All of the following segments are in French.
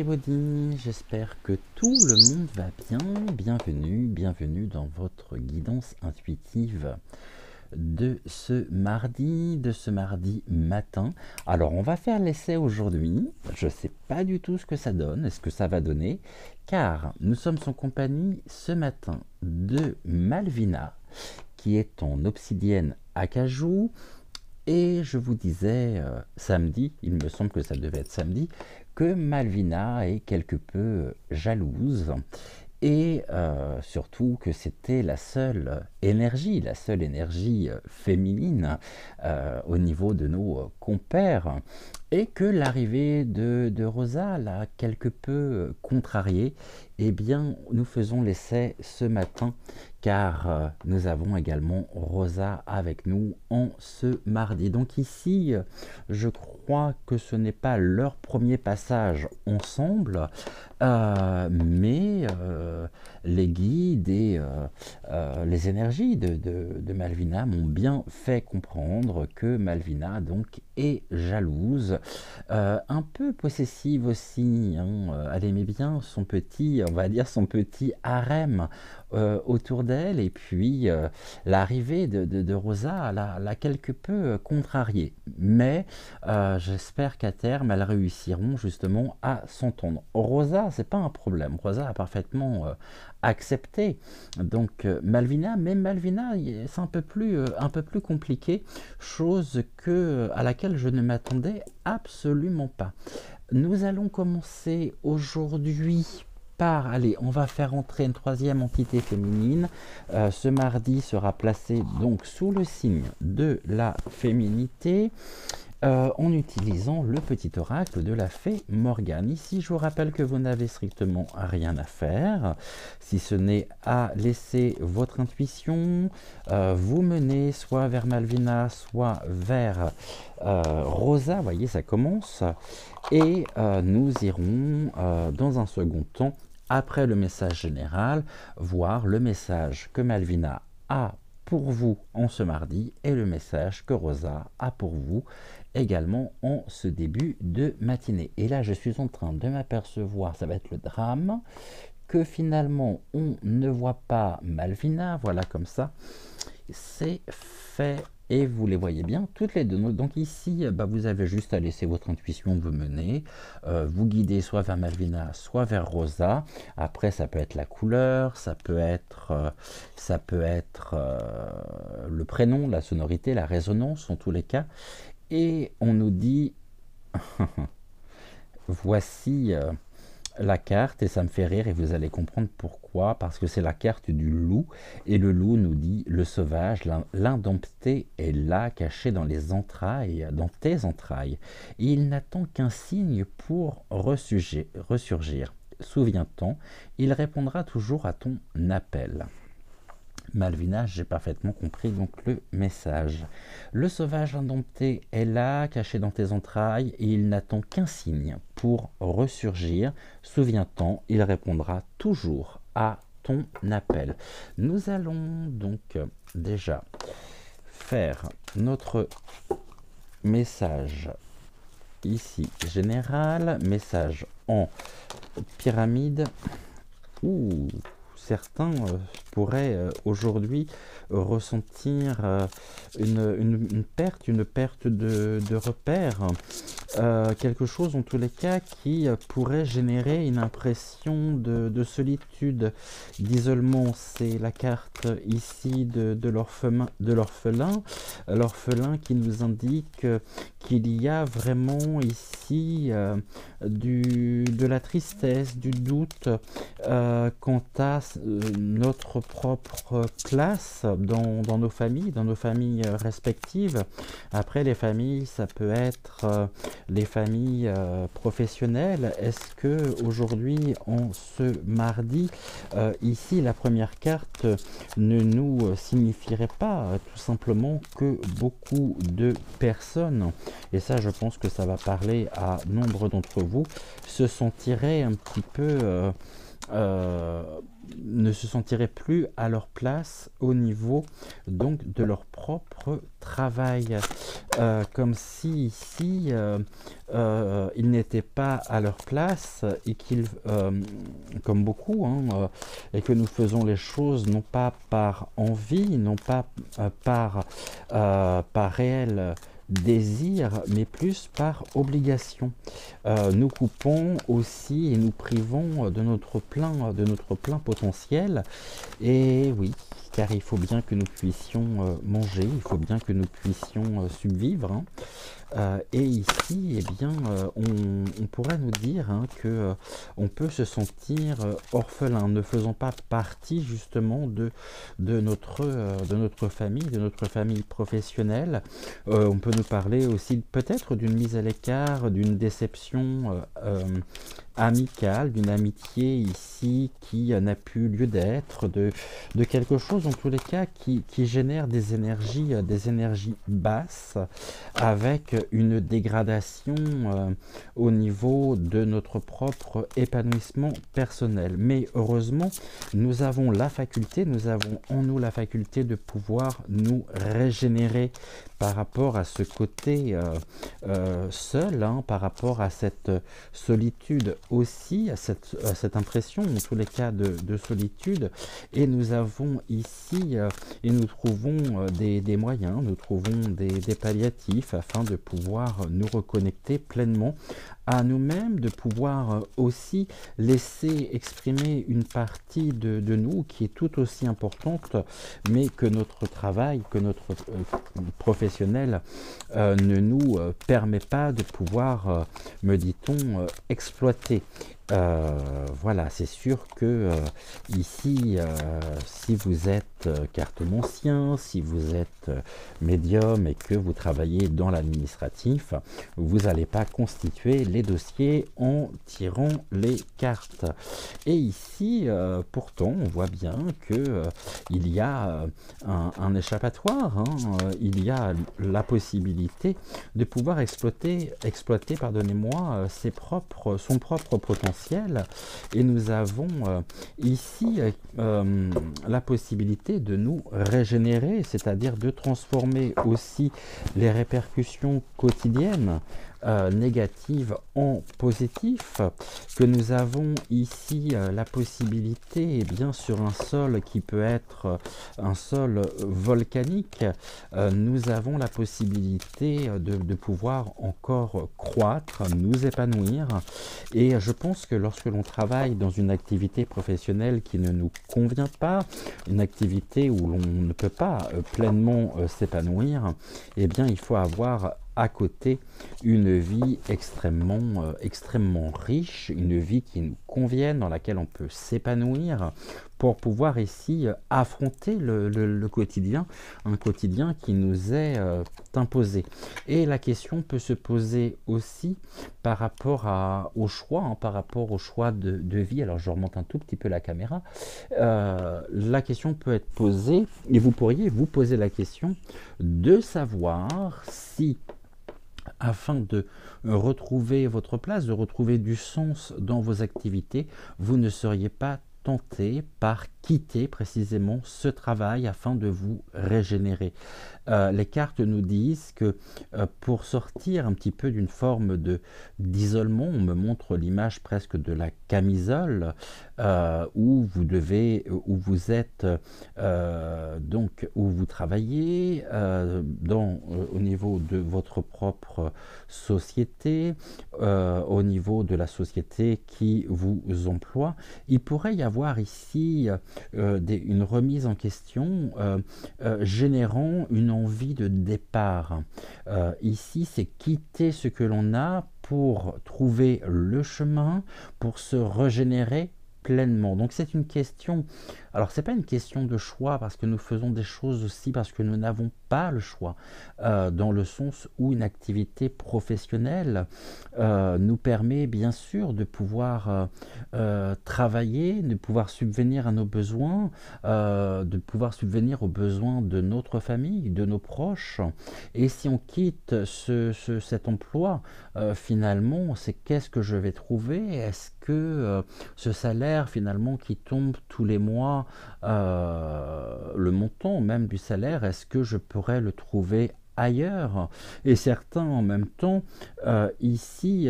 everybody, j'espère que tout le monde va bien. Bienvenue dans votre guidance intuitive de ce mardi matin. Alors on va faire l'essai aujourd'hui, je ne sais pas du tout ce que ça donne, est-ce que ça va donner, car nous sommes en compagnie ce matin de Malvina, qui est en obsidienne acajou. Et je vous disais samedi, il me semble que ça devait être samedi, que Malvina est quelque peu jalouse et surtout que c'était la seule énergie féminine au niveau de nos compères, et que l'arrivée de Rosa l'a quelque peu contrariée. Eh bien, nous faisons l'essai ce matin, car nous avons également Rosa avec nous en ce mardi. Donc ici, je crois que ce n'est pas leur premier passage ensemble, mais les guides et les énergies de Malvina m'ont bien fait comprendre que Malvina donc est jalouse, un peu possessive aussi, hein. Elle aimait bien son petit, on va dire son petit harem autour d'elle, et puis l'arrivée de Rosa l'a quelque peu contrariée, mais j'espère qu'à terme elles réussiront justement à s'entendre. Rosa, c'est pas un problème, Rosa a parfaitement accepté donc Malvina, mais Malvina c'est un peu plus compliqué, chose à laquelle je ne m'attendais absolument pas. Nous allons commencer aujourd'hui par, allez, on va faire entrer une troisième entité féminine. Ce mardi sera placé donc sous le signe de la féminité, en utilisant le petit oracle de la fée Morgane. Ici, je vous rappelle que vous n'avez strictement rien à faire, si ce n'est à laisser votre intuition vous mener soit vers Malvina, soit vers Rosa. Vous voyez, ça commence. Et nous irons dans un second temps, après le message général, voir le message que Malvina a pour vous en ce mardi et le message que Rosa a pour vous également en ce début de matinée. Et là, je suis en train de m'apercevoir, ça va être le drame, que finalement, on ne voit pas Malvina. Voilà, comme ça, c'est fait. Et vous les voyez bien toutes les deux. Donc ici, vous avez juste à laisser votre intuition vous mener, vous guider soit vers Malvina, soit vers Rosa. Après, ça peut être la couleur, ça peut être le prénom, la sonorité, la résonance, en tous les cas. Et on nous dit, voici la carte, et ça me fait rire, et vous allez comprendre pourquoi, parce que c'est la carte du loup, et le loup nous dit: le sauvage, l'indompté est là, caché dans les entrailles, dans tes entrailles, et il n'attend qu'un signe pour ressurgir. Souviens-t'en, il répondra toujours à ton appel. Malvina, j'ai parfaitement compris donc le message. Le sauvage indompté est là, caché dans tes entrailles, et il n'attend qu'un signe pour ressurgir. Souviens-t'en, il répondra toujours à ton appel. Nous allons donc déjà faire notre message ici général, message en pyramide. Ouh, certains pourraient aujourd'hui ressentir une perte de repère, quelque chose en tous les cas qui pourrait générer une impression de solitude, d'isolement. C'est la carte ici de l'orphelin, qui nous indique qu'il y a vraiment ici de la tristesse, du doute quant à notre propre place dans nos familles respectives. Après, les familles, ça peut être les familles professionnelles. Est-ce que aujourd'hui, en ce mardi, ici, la première carte ne nous signifierait pas tout simplement que beaucoup de personnes, et ça, je pense que ça va parler à nombre d'entre vous, se sentiraient un petit peu euh, ne se sentiraient plus à leur place au niveau donc de leur propre travail. Comme si ici ils n'étaient pas à leur place et qu'ils, comme beaucoup, hein, et que nous faisons les choses non pas par envie, non pas par réel désir, mais plus par obligation. Nous coupons aussi et nous privons de notre plein potentiel. Et oui, car il faut bien que nous puissions manger, il faut bien que nous puissions subvivre, hein. Et ici, eh bien, on pourrait nous dire hein, que on peut se sentir orphelin, ne faisant pas partie justement de notre famille professionnelle. On peut nous parler aussi peut-être d'une mise à l'écart, d'une déception amicale, d'une amitié ici qui n'a plus lieu d'être, de quelque chose en tous les cas qui génère des énergies basses avec une dégradation au niveau de notre propre épanouissement personnel. Mais heureusement, nous avons en nous la faculté de pouvoir nous régénérer par rapport à ce côté seul, hein, par rapport à cette solitude aussi, à cette impression, en tous les cas, de solitude. Et nous avons ici, et nous trouvons des moyens, nous trouvons des palliatifs afin de pouvoir nous reconnecter pleinement à nous-mêmes, de pouvoir aussi laisser exprimer une partie de nous qui est tout aussi importante, mais que notre travail, que notre professionnel ne nous permet pas de pouvoir, me dit-on, exploiter. Voilà, c'est sûr que ici, si vous êtes cartomancien, si vous êtes médium et que vous travaillez dans l'administratif, vous n'allez pas constituer les dossiers en tirant les cartes. Et ici, pourtant, on voit bien que il y a un échappatoire, hein, il y a la possibilité de pouvoir exploiter pardonnez-moi, son propre potentiel. Et nous avons ici la possibilité de nous régénérer, c'est-à-dire de transformer aussi les répercussions quotidiennes négatives en positif, que nous avons ici la possibilité, eh bien, sur un sol qui peut être un sol volcanique, nous avons la possibilité de pouvoir encore croître, nous épanouir. Et je pense que lorsque l'on travaille dans une activité professionnelle qui ne nous convient pas, une activité où l'on ne peut pas pleinement s'épanouir, eh bien il faut avoir à côté une vie extrêmement riche, une vie qui nous convienne, dans laquelle on peut s'épanouir pour pouvoir ici affronter le quotidien, un quotidien qui nous est imposé. Et la question peut se poser aussi par rapport au choix, hein, par rapport au choix de vie. Alors je remonte un tout petit peu la caméra. La question peut être posée, et vous pourriez vous poser la question de savoir si, afin de retrouver votre place, de retrouver du sens dans vos activités, vous ne seriez pas tenté par quitter précisément ce travail afin de vous régénérer. Les cartes nous disent que pour sortir un petit peu d'une forme d'isolement, on me montre l'image presque de la camisole où vous êtes donc où vous travaillez au niveau de votre propre société, au niveau de la société qui vous emploie. Il pourrait y avoir ici une remise en question générant une envie de départ. Ici, c'est quitter ce que l'on a pour trouver le chemin, pour se régénérer pleinement. Donc c'est une question, alors c'est pas une question de choix parce que nous faisons des choses aussi parce que nous n'avons pas le choix, dans le sens où une activité professionnelle nous permet bien sûr de pouvoir travailler, de pouvoir subvenir à nos besoins, de pouvoir subvenir aux besoins de notre famille, de nos proches. Et si on quitte cet emploi, finalement, c'est qu'est-ce que je vais trouver? Est-ce que ce salaire salaire finalement qui tombe tous les mois, le montant même du salaire, est-ce que je pourrais le trouver ailleurs? Et certains en même temps ici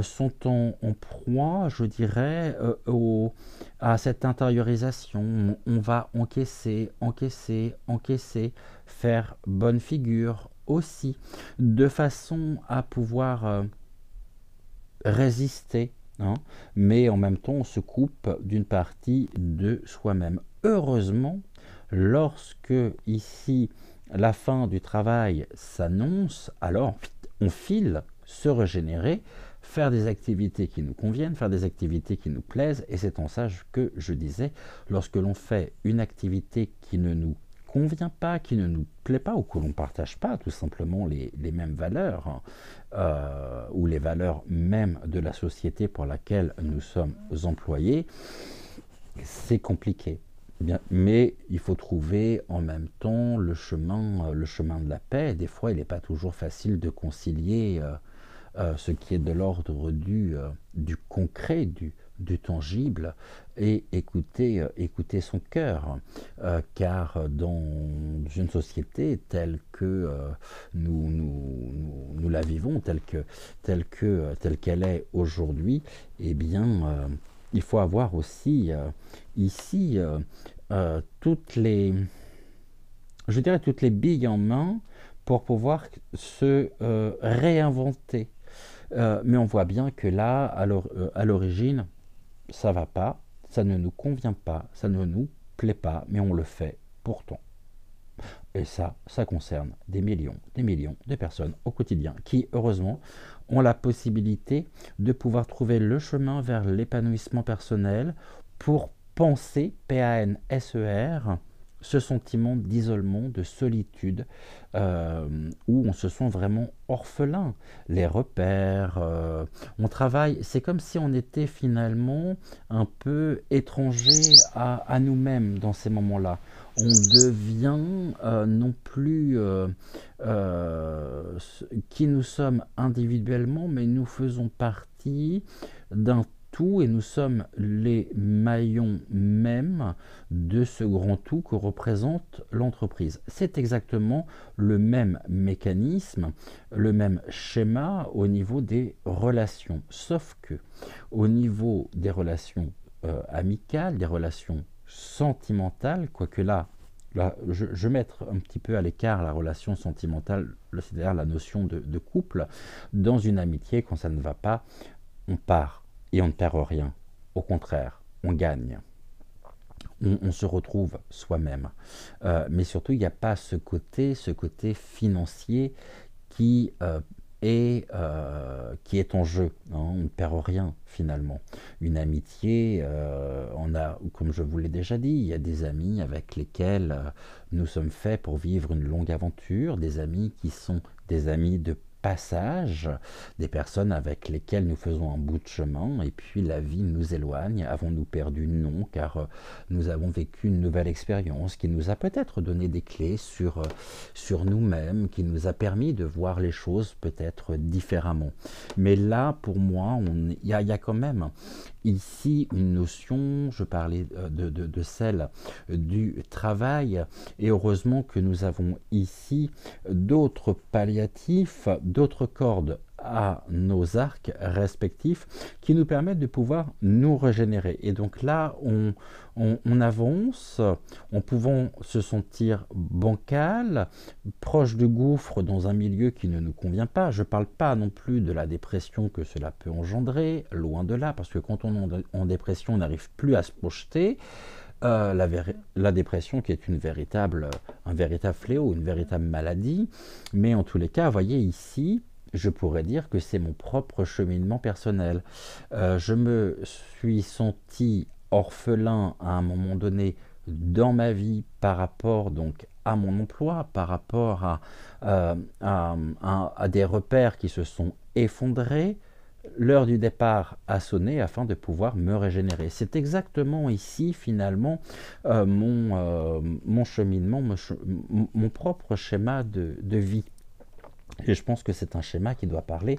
sont en proie, je dirais, à cette intériorisation. On va encaisser, encaisser, encaisser, faire bonne figure aussi, de façon à pouvoir résister, hein, mais en même temps on se coupe d'une partie de soi-même. Heureusement, lorsque ici la fin du travail s'annonce, alors on file se régénérer, faire des activités qui nous conviennent, faire des activités qui nous plaisent, et c'est en ça que je disais, lorsque l'on fait une activité qui ne nous convient pas, qui ne nous plaît pas, ou que l'on ne partage pas tout simplement les mêmes valeurs, hein, ou les valeurs même de la société pour laquelle nous sommes employés, c'est compliqué. Bien, mais il faut trouver en même temps le chemin de la paix. Des fois, il n'est pas toujours facile de concilier ce qui est de l'ordre du concret, du tangible, et écouter son cœur. Car dans une société telle que nous la vivons, telle qu'elle est aujourd'hui, eh bien, il faut avoir aussi ici toutes les, je dirais, toutes les billes en main pour pouvoir se réinventer. Mais on voit bien que là, à l'origine, ça va pas, ça ne nous convient pas, ça ne nous plaît pas, mais on le fait pourtant. Et ça concerne des millions de personnes au quotidien qui, heureusement, ont la possibilité de pouvoir trouver le chemin vers l'épanouissement personnel pour penser, P-A-N-S-E-R, ce sentiment d'isolement, de solitude, où on se sent vraiment orphelin. Les repères, on travaille, c'est comme si on était finalement un peu étranger à nous-mêmes dans ces moments-là. On devient non plus qui nous sommes individuellement, mais nous faisons partie d'un tout et nous sommes les maillons même de ce grand tout que représente l'entreprise. C'est exactement le même mécanisme, le même schéma au niveau des relations, sauf que au niveau des relations amicales, des relations sentimentales, quoique là je mets un petit peu à l'écart la relation sentimentale, c'est-à-dire la notion de couple. Dans une amitié, quand ça ne va pas, on part et on ne perd rien. Au contraire, on gagne. On se retrouve soi-même. Mais surtout, il n'y a pas ce côté financier qui qui est en jeu, hein. On ne perd rien finalement. Une amitié, comme je vous l'ai déjà dit, il y a des amis avec lesquels nous sommes faits pour vivre une longue aventure, des amis qui sont des amis de passage, des personnes avec lesquelles nous faisons un bout de chemin et puis la vie nous éloigne. Avons-nous perdu? Non, car nous avons vécu une nouvelle expérience qui nous a peut-être donné des clés sur nous-mêmes, qui nous a permis de voir les choses peut-être différemment. Mais là, pour moi, il y a quand même ici une notion, je parlais de celle du travail, et heureusement que nous avons ici d'autres palliatifs, d'autres cordes à nos arcs respectifs qui nous permettent de pouvoir nous régénérer. Et donc là, on avance en pouvant se sentir bancal, proche de gouffre dans un milieu qui ne nous convient pas. Je ne parle pas non plus de la dépression que cela peut engendrer, loin de là, parce que quand on est en dépression, on n'arrive plus à se projeter. La dépression qui est un véritable fléau, une véritable maladie. Mais en tous les cas, vous voyez ici, je pourrais dire que c'est mon propre cheminement personnel. Je me suis senti orphelin à un moment donné dans ma vie par rapport donc à mon emploi, par rapport à des repères qui se sont effondrés. L'heure du départ a sonné afin de pouvoir me régénérer. C'est exactement ici finalement mon cheminement, mon propre schéma de vie. Et je pense que c'est un schéma qui doit parler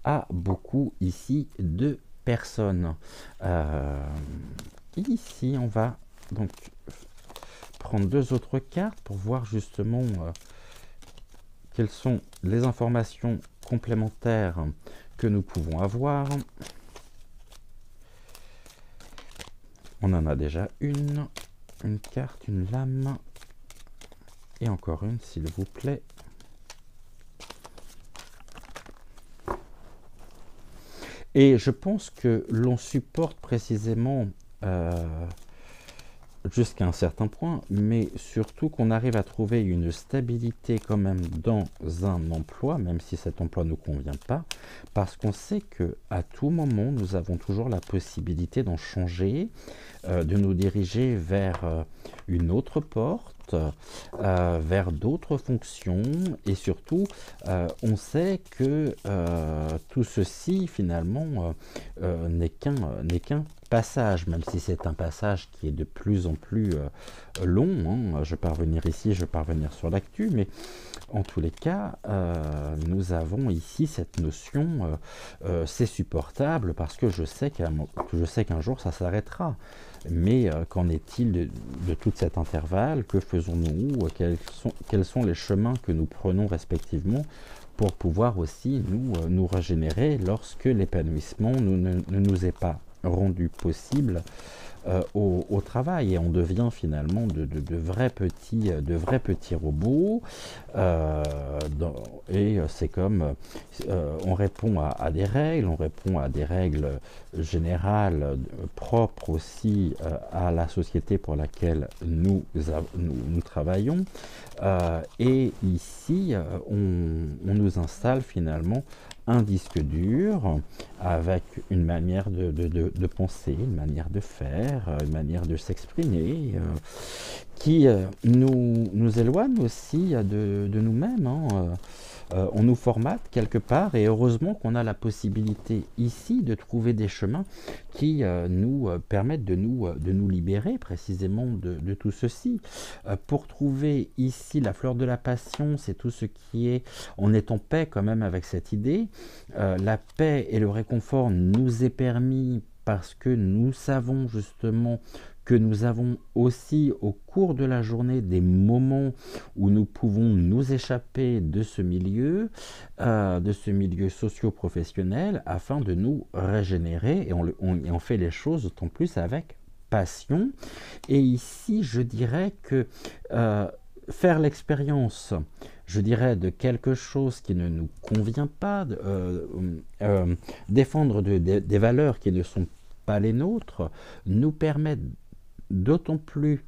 à beaucoup ici de personnes. ici, on va donc prendre deux autres cartes pour voir justement quelles sont les informations complémentaires que nous pouvons avoir. On en a déjà une carte, une lame, et encore une, s'il vous plaît. Et je pense que l'on supporte précisément jusqu'à un certain point, mais surtout qu'on arrive à trouver une stabilité quand même dans un emploi, même si cet emploi ne nous convient pas, parce qu'on sait que à tout moment, nous avons toujours la possibilité d'en changer, de nous diriger vers une autre porte, vers d'autres fonctions, et surtout, on sait que tout ceci, finalement, n'est qu'un passage, même si c'est un passage qui est de plus en plus long. Hein. Je vais revenir ici, je vais revenir sur l'actu, mais en tous les cas, nous avons ici cette notion, c'est supportable parce que je sais qu'un jour ça s'arrêtera. Mais qu'en est-il de tout cet intervalle? Que faisons-nous? Quels sont les chemins que nous prenons respectivement pour pouvoir aussi nous régénérer lorsque l'épanouissement ne nous est pas rendu possible au travail, et on devient finalement de vrais petits robots, et c'est comme on répond à des règles, générales propres aussi à la société pour laquelle nous travaillons, et ici on nous installe finalement un disque dur avec une manière de penser, une manière de faire, une manière de s'exprimer, qui nous éloigne aussi de nous-mêmes. Hein. On nous formate quelque part, et heureusement qu'on a la possibilité ici de trouver des chemins qui nous permettent de nous libérer précisément de tout ceci. Pour trouver ici la fleur de la passion, c'est tout ce qui est, on est en paix quand même avec cette idée. La paix et le réconfort nous est permis parce que nous savons justement que nous avons aussi au cours de la journée des moments où nous pouvons nous échapper de ce milieu socio-professionnel, afin de nous régénérer, et on fait les choses d'autant plus avec passion. Et ici, je dirais que faire l'expérience, je dirais, de quelque chose qui ne nous convient pas, défendre des valeurs qui ne sont pas les nôtres, nous permet d'autant plus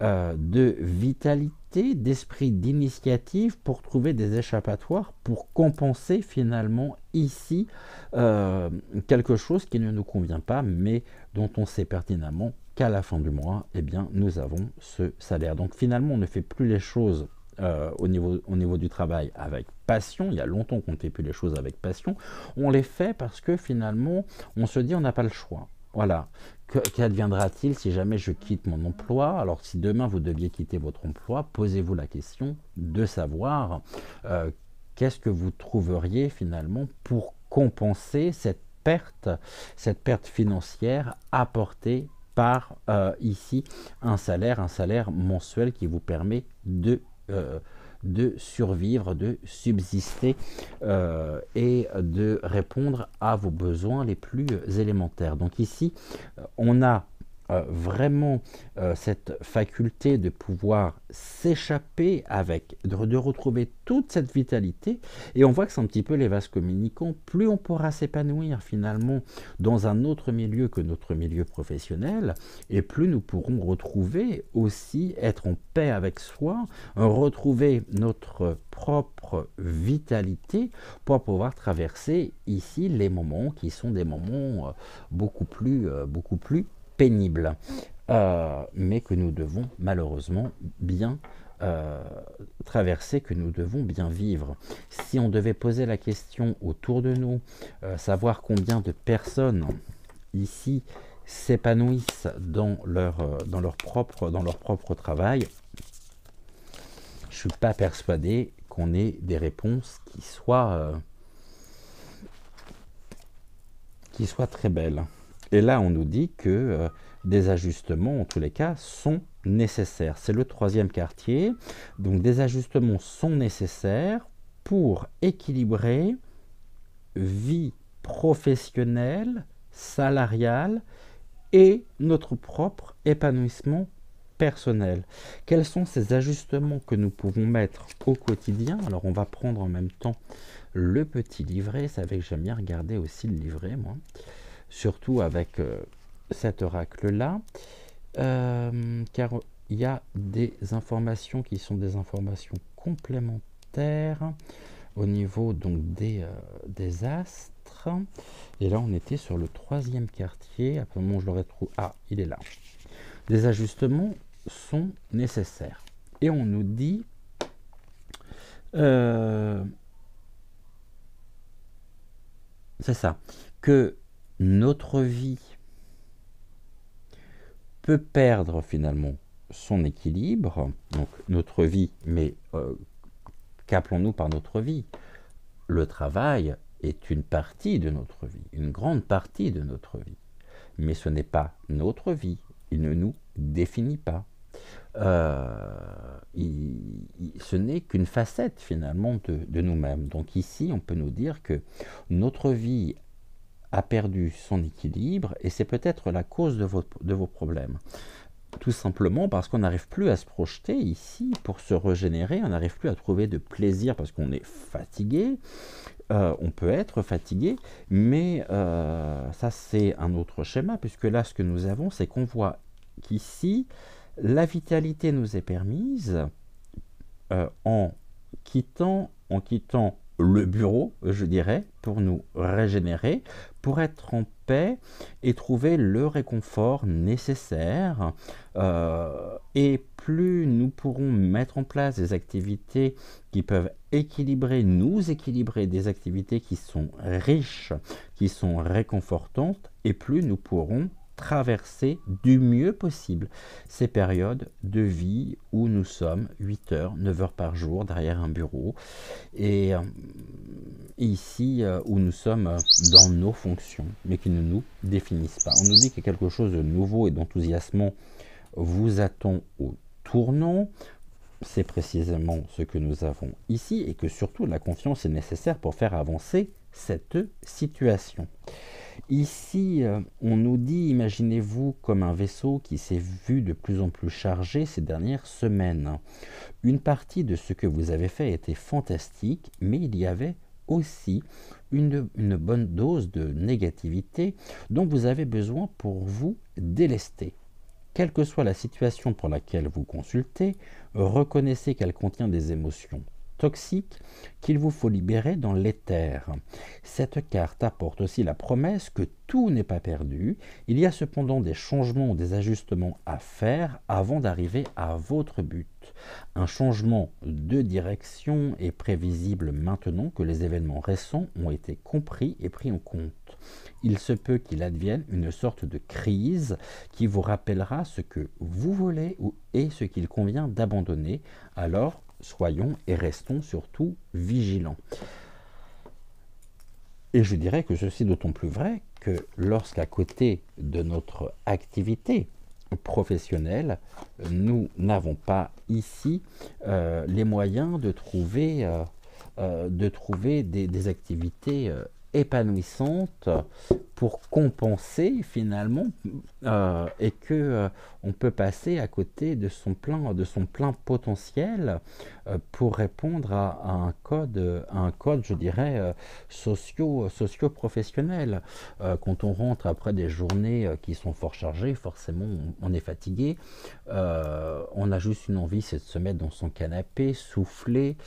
de vitalité, d'esprit d'initiative pour trouver des échappatoires, pour compenser finalement ici quelque chose qui ne nous convient pas, mais dont on sait pertinemment qu'à la fin du mois, eh bien, nous avons ce salaire. Donc finalement, on ne fait plus les choses au niveau du travail avec passion. Il y a longtemps qu'on ne fait plus les choses avec passion. On les fait parce que finalement, on se dit on n'a pas le choix. Voilà. Qu'adviendra-t-il si jamais je quitte mon emploi? Alors si demain vous deviez quitter votre emploi, posez-vous la question de savoir qu'est-ce que vous trouveriez finalement pour compenser cette perte financière apportée par ici un salaire mensuel qui vous permet de survivre, de subsister et de répondre à vos besoins les plus élémentaires. Donc ici, on a vraiment cette faculté de pouvoir s'échapper de retrouver toute cette vitalité, et on voit que c'est un petit peu les vases communicants. Plus on pourra s'épanouir finalement dans un autre milieu que notre milieu professionnel, et plus nous pourrons retrouver aussi, être en paix avec soi, retrouver notre propre vitalité pour pouvoir traverser ici les moments qui sont des moments beaucoup plus pénibles, mais que nous devons malheureusement bien traverser, que nous devons bien vivre. Si on devait poser la question autour de nous, savoir combien de personnes ici s'épanouissent dans leur propre travail, je ne suis pas persuadé qu'on ait des réponses qui soient très belles. Et là, on nous dit que des ajustements, en tous les cas, sont nécessaires. C'est le troisième quartier. Donc, des ajustements sont nécessaires pour équilibrer vie professionnelle, salariale et notre propre épanouissement personnel. Quels sont ces ajustements que nous pouvons mettre au quotidien? Alors, on va prendre en même temps le petit livret. C'est vrai que j'aime bien regarder aussi le livret, moi. Surtout avec cet oracle-là. Car il y a des informations qui sont des informations complémentaires au niveau donc des astres. Et là, on était sur le troisième quartier. Après le moment, je l'aurais trouvé. Ah, il est là. Des ajustements sont nécessaires. Et on nous dit c'est ça, que notre vie peut perdre finalement son équilibre, donc notre vie, mais qu'appelons-nous par notre vie? Le travail est une partie de notre vie, une grande partie de notre vie, mais ce n'est pas notre vie, il ne nous définit pas. Ce n'est qu'une facette finalement de nous-mêmes. Donc ici, on peut nous dire que notre vie a perdu son équilibre et c'est peut-être la cause de vos problèmes. Tout simplement parce qu'on n'arrive plus à se projeter ici pour se régénérer, on n'arrive plus à trouver de plaisir parce qu'on est fatigué. On peut être fatigué, mais ça c'est un autre schéma, puisque là ce que nous avons, c'est qu'on voit qu'ici, la vitalité nous est permise en quittant le bureau, je dirais, pour nous régénérer, pour être en paix et trouver le réconfort nécessaire. Et plus nous pourrons mettre en place des activités qui peuvent nous équilibrer des activités qui sont riches, qui sont réconfortantes, et plus nous pourrons traverser du mieux possible ces périodes de vie où nous sommes 8 heures, 9 heures par jour derrière un bureau et ici où nous sommes dans nos fonctions mais qui ne nous définissent pas. On nous dit que quelque chose de nouveau et d'enthousiasmant vous attend au tournant. C'est précisément ce que nous avons ici et que surtout la confiance est nécessaire pour faire avancer cette situation. Ici, on nous dit, imaginez-vous comme un vaisseau qui s'est vu de plus en plus chargé ces dernières semaines. Une partie de ce que vous avez fait était fantastique, mais il y avait aussi une bonne dose de négativité dont vous avez besoin pour vous délester. Quelle que soit la situation pour laquelle vous consultez, reconnaissez qu'elle contient des émotions toxiques qu'il vous faut libérer dans l'éther. Cette carte apporte aussi la promesse que tout n'est pas perdu. Il y a cependant des changements ou des ajustements à faire avant d'arriver à votre but. Un changement de direction est prévisible maintenant que les événements récents ont été compris et pris en compte. Il se peut qu'il advienne une sorte de crise qui vous rappellera ce que vous voulez et ce qu'il convient d'abandonner. Alors, soyons et restons surtout vigilants. Et je dirais que ceci est d'autant plus vrai que lorsqu'à côté de notre activité professionnelle, nous n'avons pas ici les moyens de trouver des activités épanouissantes pour compenser finalement et que on peut passer à côté de son plein potentiel pour répondre à un code, je dirais, socio-professionnel. Quand on rentre après des journées qui sont fort chargées, forcément on est fatigué. On a juste une envie, c'est de se mettre dans son canapé, souffler.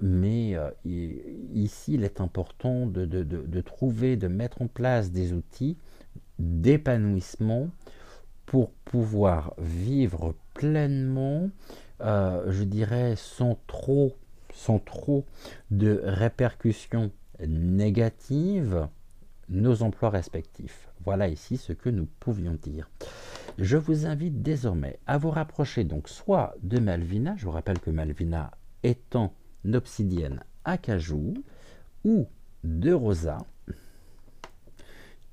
Mais ici, il est important de trouver, de mettre en place des outils d'épanouissement pour pouvoir vivre pleinement, je dirais, sans trop de répercussions négatives, nos emplois respectifs. Voilà ici ce que nous pouvions dire. Je vous invite désormais à vous rapprocher donc soit de Malvina, je vous rappelle que Malvina est en obsidienne acajou, ou de Rosa,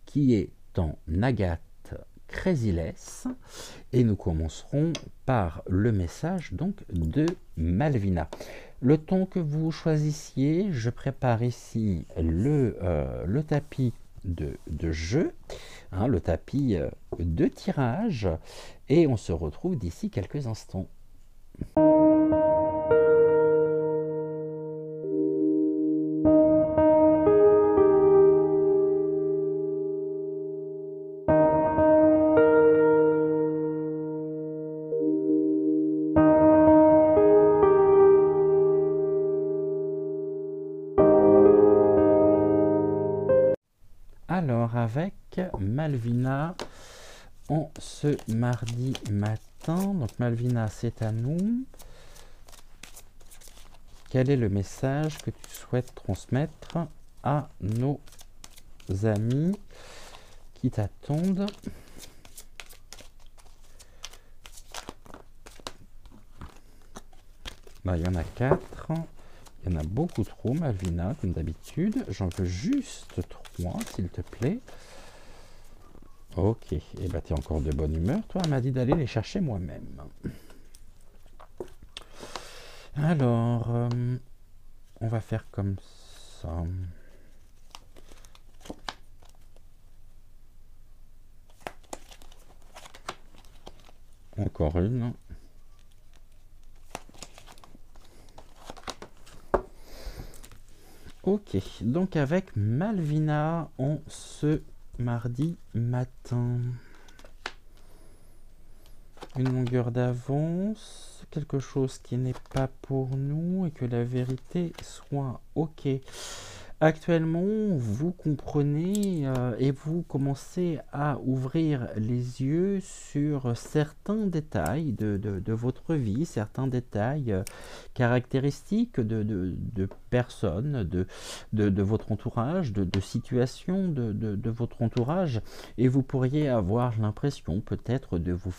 qui est en agate Crazy-less et nous commencerons par le message donc de Malvina. Le temps que vous choisissiez, je prépare ici le tapis de jeu, hein, le tapis de tirage, et on se retrouve d'ici quelques instants. Alors, avec Malvina, en ce mardi matin, donc Malvina, c'est à nous. Quel est le message que tu souhaites transmettre à nos amis qui t'attendent? Bah, il y en a 4. Il y en a beaucoup trop, Malvina, comme d'habitude. J'en veux juste 3, s'il te plaît. Ok, et bah tu es encore de bonne humeur. Toi, elle m'a dit d'aller les chercher moi-même. Alors, on va faire comme ça. Encore une. Ok, donc avec Malvina en ce mardi matin. Une longueur d'avance, quelque chose qui n'est pas pour nous et que la vérité soit ok. Actuellement, vous comprenez et vous commencez à ouvrir les yeux sur certains détails de votre vie, certains détails caractéristiques de personnes, de votre entourage, de situations de votre entourage, et vous pourriez avoir l'impression peut-être de vous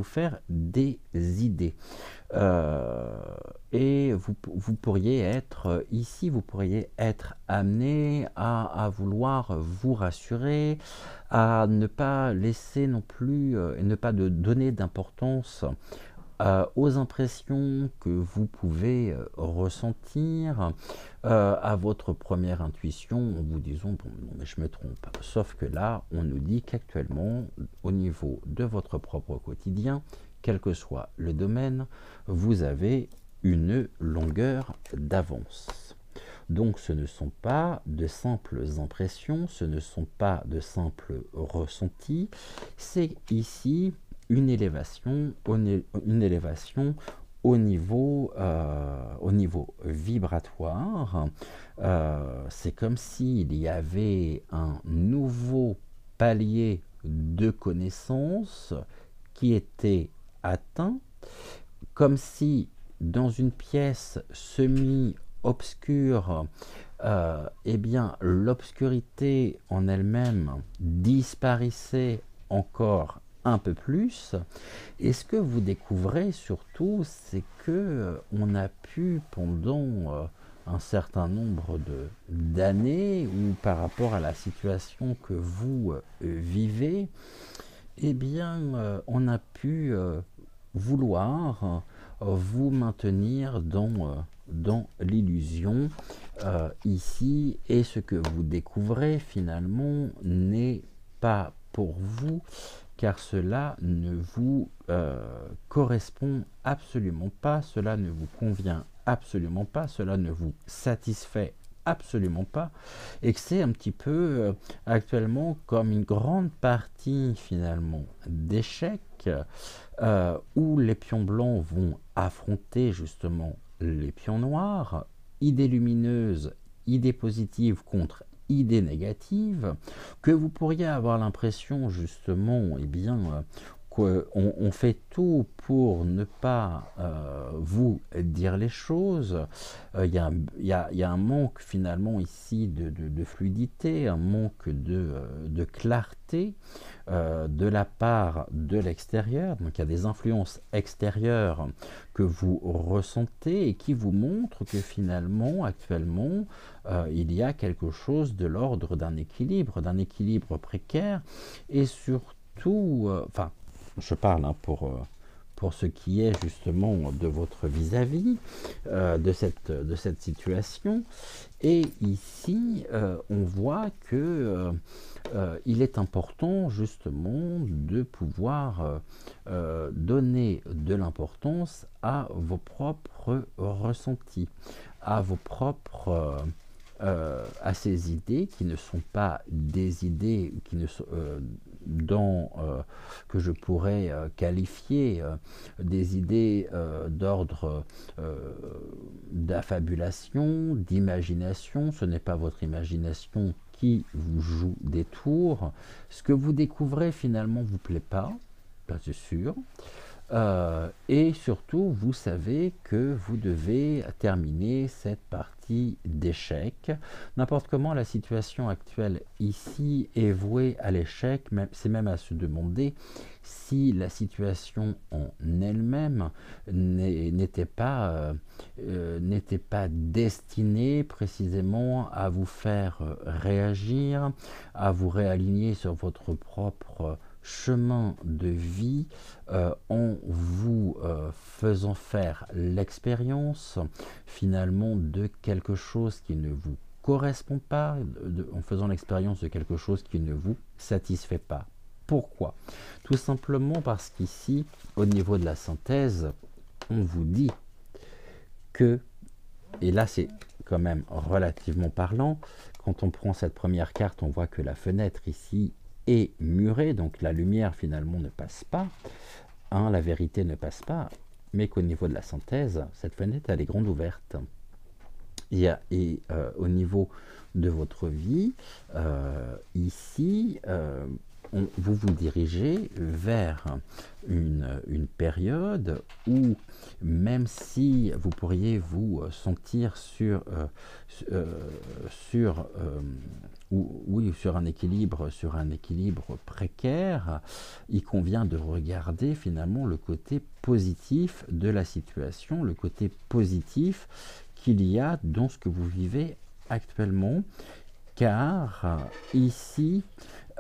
faire des idées. Et vous pourriez être ici, vous pourriez être amené à vouloir vous rassurer, à ne pas laisser non plus et ne pas donner d'importance aux impressions que vous pouvez ressentir, à votre première intuition en vous disant bon, non mais je me trompe. Sauf que là, on nous dit qu'actuellement, au niveau de votre propre quotidien, quel que soit le domaine, vous avez une longueur d'avance. Donc ce ne sont pas de simples impressions, ce ne sont pas de simples ressentis, c'est ici une élévation au niveau vibratoire. C'est comme s'il y avait un nouveau palier de connaissances qui était atteint, comme si dans une pièce semi-obscure, eh bien l'obscurité en elle-même disparaissait encore un peu plus. Et ce que vous découvrez surtout, c'est que on a pu pendant un certain nombre d'années, ou par rapport à la situation que vous vivez, eh bien, on a pu vouloir vous maintenir dans l'illusion ici, et ce que vous découvrez finalement n'est pas pour vous, car cela ne vous correspond absolument pas, cela ne vous convient absolument pas, cela ne vous satisfait absolument pas, et que c'est un petit peu actuellement comme une grande partie finalement d'échecs où les pions blancs vont affronter justement les pions noirs, idées lumineuses, idées positives contre idées négatives, que vous pourriez avoir l'impression justement, eh bien, qu'on fait tout pour ne pas vous dire les choses. Il y a un manque finalement ici de fluidité, un manque de clarté de la part de l'extérieur. Donc il y a des influences extérieures que vous ressentez et qui vous montrent que finalement, actuellement, il y a quelque chose de l'ordre d'un équilibre précaire, et surtout surtout, enfin, je parle hein, pour ce qui est justement de votre vis-à-vis, de cette situation. Et ici, on voit que il est important justement de pouvoir donner de l'importance à vos propres ressentis, à vos propres à ces idées qui ne sont pas des idées qui ne sont, que je pourrais qualifier des idées d'ordre d'affabulation, d'imagination. Ce n'est pas votre imagination qui vous joue des tours. Ce que vous découvrez finalement vous plaît pas, ça c'est sûr. Et surtout, vous savez que vous devez terminer cette partie d'échec. N'importe comment, la situation actuelle ici est vouée à l'échec. C'est même à se demander si la situation en elle-même n'était pas destinée précisément à vous faire réagir, à vous réaligner sur votre propre chemin de vie en vous faisant faire l'expérience finalement de quelque chose qui ne vous correspond pas, en faisant l'expérience de quelque chose qui ne vous satisfait pas. Pourquoi? Tout simplement parce qu'ici, au niveau de la synthèse, on vous dit que, et là c'est quand même relativement parlant, quand on prend cette première carte, on voit que la fenêtre ici est murée, donc la lumière finalement ne passe pas, hein, la vérité ne passe pas, mais qu'au niveau de la synthèse, cette fenêtre elle est grande ouverte. Et au niveau de votre vie, ici, vous vous dirigez vers une période où, même si vous pourriez vous sentir sur un équilibre précaire, il convient de regarder finalement le côté positif de la situation, le côté positif qu'il y a dans ce que vous vivez actuellement, car ici,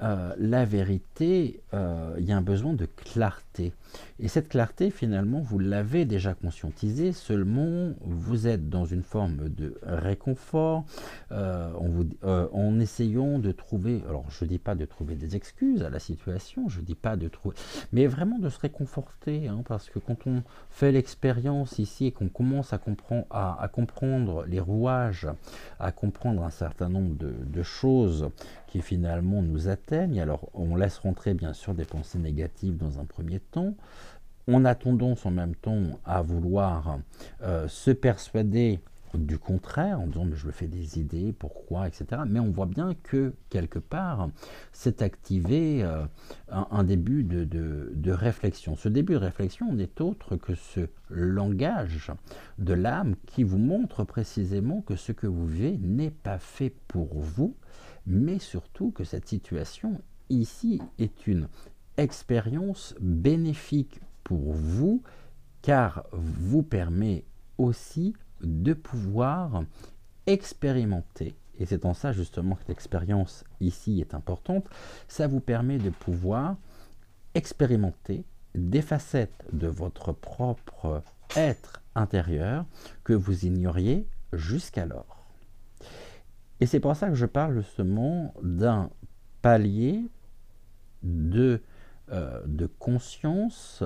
la vérité, il y a un besoin de clarté. Et cette clarté, finalement, vous l'avez déjà conscientisée, seulement vous êtes dans une forme de réconfort en essayant de trouver, alors je ne dis pas de trouver des excuses à la situation, je ne dis pas de trouver, mais vraiment de se réconforter, hein, parce que quand on fait l'expérience ici et qu'on commence à comprendre les rouages, à comprendre un certain nombre de choses qui finalement nous atteignent, alors on laisse rentrer bien sûr des pensées négatives dans un premier temps, on a tendance en même temps à vouloir se persuader du contraire, en disant mais je me fais des idées, pourquoi, etc. Mais on voit bien que quelque part, c'est activé un début de réflexion. Ce début de réflexion n'est autre que ce langage de l'âme qui vous montre précisément que ce que vous vivez n'est pas fait pour vous, mais surtout que cette situation ici est une expérience bénéfique pour vous, car vous permet aussi de pouvoir expérimenter, et c'est en ça justement que l'expérience ici est importante, ça vous permet de pouvoir expérimenter des facettes de votre propre être intérieur que vous ignoriez jusqu'alors. Et c'est pour ça que je parle justement d'un palier de conscience,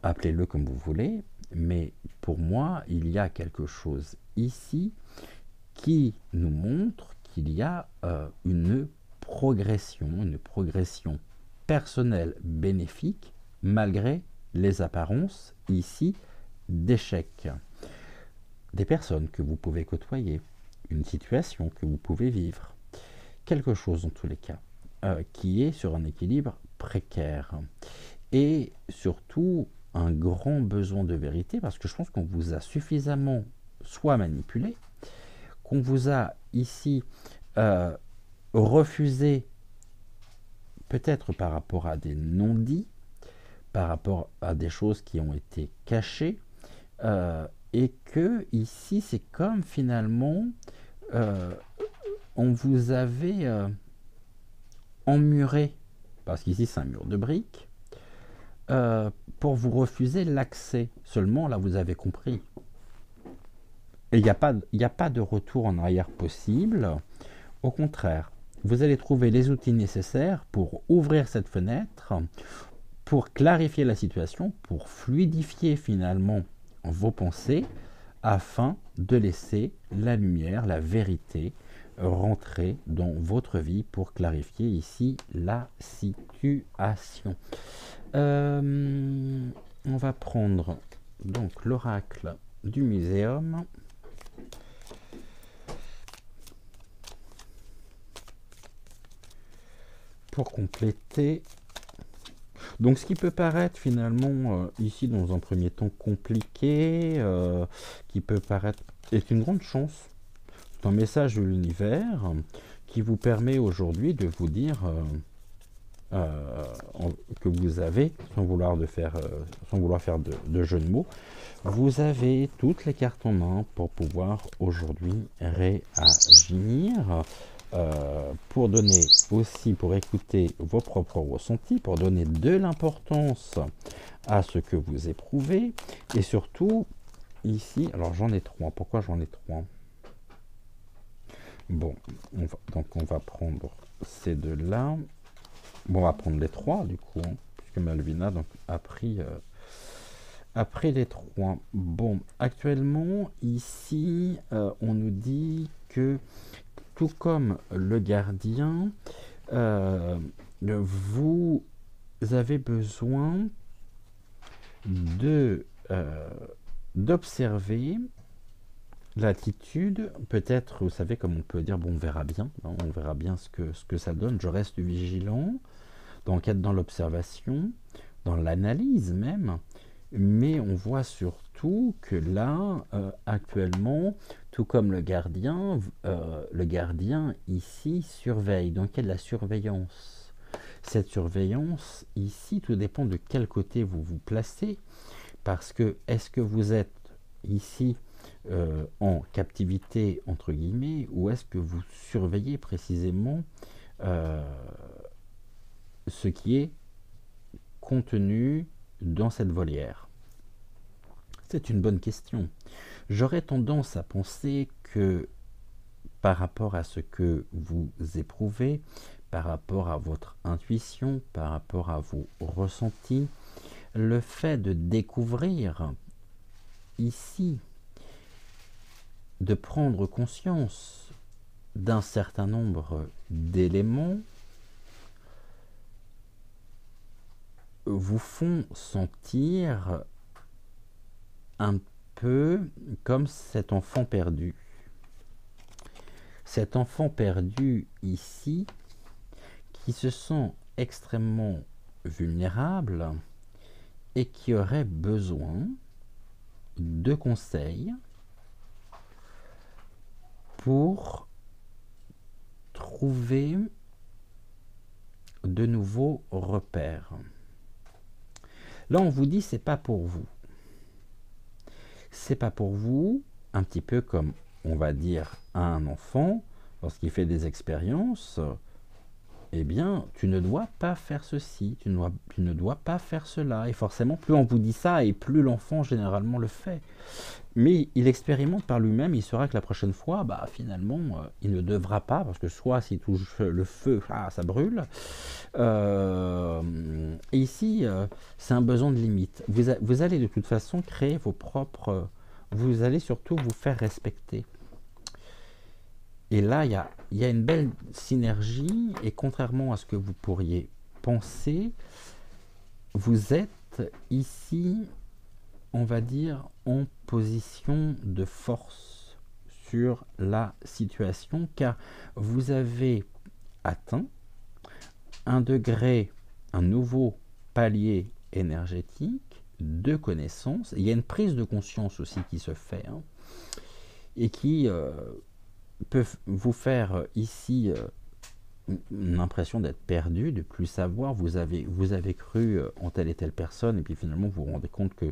appelez-le comme vous voulez, mais pour moi, il y a quelque chose ici qui nous montre qu'il y a une progression personnelle bénéfique, malgré les apparences ici d'échec. Des personnes que vous pouvez côtoyer, une situation que vous pouvez vivre, quelque chose en tous les cas, qui est sur un équilibre précaire. Et surtout, un grand besoin de vérité, parce que je pense qu'on vous a suffisamment soit manipulé, qu'on vous a ici refusé, peut-être par rapport à des non-dits, par rapport à des choses qui ont été cachées, et que ici c'est comme finalement on vous avait emmuré parce qu'ici c'est un mur de briques, pour vous refuser l'accès. Seulement, là, vous avez compris. Et il n'y a pas de retour en arrière possible. Au contraire, vous allez trouver les outils nécessaires pour ouvrir cette fenêtre, pour clarifier la situation, pour fluidifier finalement vos pensées, afin de laisser la lumière, la vérité rentrer dans votre vie pour clarifier ici la situation. On va prendre donc l'oracle du muséum. Pour compléter. Donc ce qui peut paraître finalement ici dans un premier temps compliqué, qui peut paraître est une grande chance. C'est un message de l'univers qui vous permet aujourd'hui de vous dire que vous avez, sans vouloir faire de jeu de mots, vous avez toutes les cartes en main pour pouvoir aujourd'hui réagir. Pour donner aussi, pour écouter vos propres ressentis, pour donner de l'importance à ce que vous éprouvez, et surtout, ici, alors j'en ai trois, pourquoi j'en ai trois? Bon, donc on va prendre ces deux-là, bon, on va prendre les trois, du coup, hein, puisque Malvina donc, a pris les trois. Bon, actuellement, ici, on nous dit que tout comme le gardien, vous avez besoin d'observer l'attitude. Peut-être, vous savez, comme on peut dire, bon, on verra bien, hein, on verra bien ce que ça donne. Je reste vigilant, donc être dans l'observation, dans l'analyse même, mais on voit surtout que là, actuellement, tout comme le gardien ici surveille. Donc il y a de la surveillance. Cette surveillance ici, tout dépend de quel côté vous vous placez, parce que est-ce que vous êtes ici en captivité entre guillemets, ou est-ce que vous surveillez précisément ce qui est contenu dans cette volière? C'est une bonne question. J'aurais tendance à penser que par rapport à ce que vous éprouvez, par rapport à votre intuition, par rapport à vos ressentis, le fait de découvrir ici, de prendre conscience d'un certain nombre d'éléments, vous font sentir un peu comme cet enfant perdu. Cet enfant perdu ici, qui se sent extrêmement vulnérable et qui aurait besoin de conseils pour trouver de nouveaux repères. Là, on vous dit, c'est pas pour vous. C'est pas pour vous, un petit peu comme on va dire à un enfant, lorsqu'il fait des expériences, eh bien, tu ne dois pas faire ceci, tu ne dois pas faire cela. Et forcément, plus on vous dit ça, et plus l'enfant généralement le fait. Mais il expérimente par lui-même, il saura que la prochaine fois, bah, finalement, il ne devra pas, parce que soit s'il touche le feu, ça brûle. Et ici, c'est un besoin de limite. Vous allez de toute façon créer vos propres... vous allez surtout vous faire respecter. Et là, il y a une belle synergie, et contrairement à ce que vous pourriez penser, vous êtes ici, on va dire, en position de force sur la situation, car vous avez atteint un degré, un nouveau palier énergétique de connaissance. Il y a une prise de conscience aussi qui se fait, hein, et qui peut vous faire ici une impression d'être perdu, de plus savoir. Vous avez cru en telle et telle personne, et puis finalement vous vous rendez compte que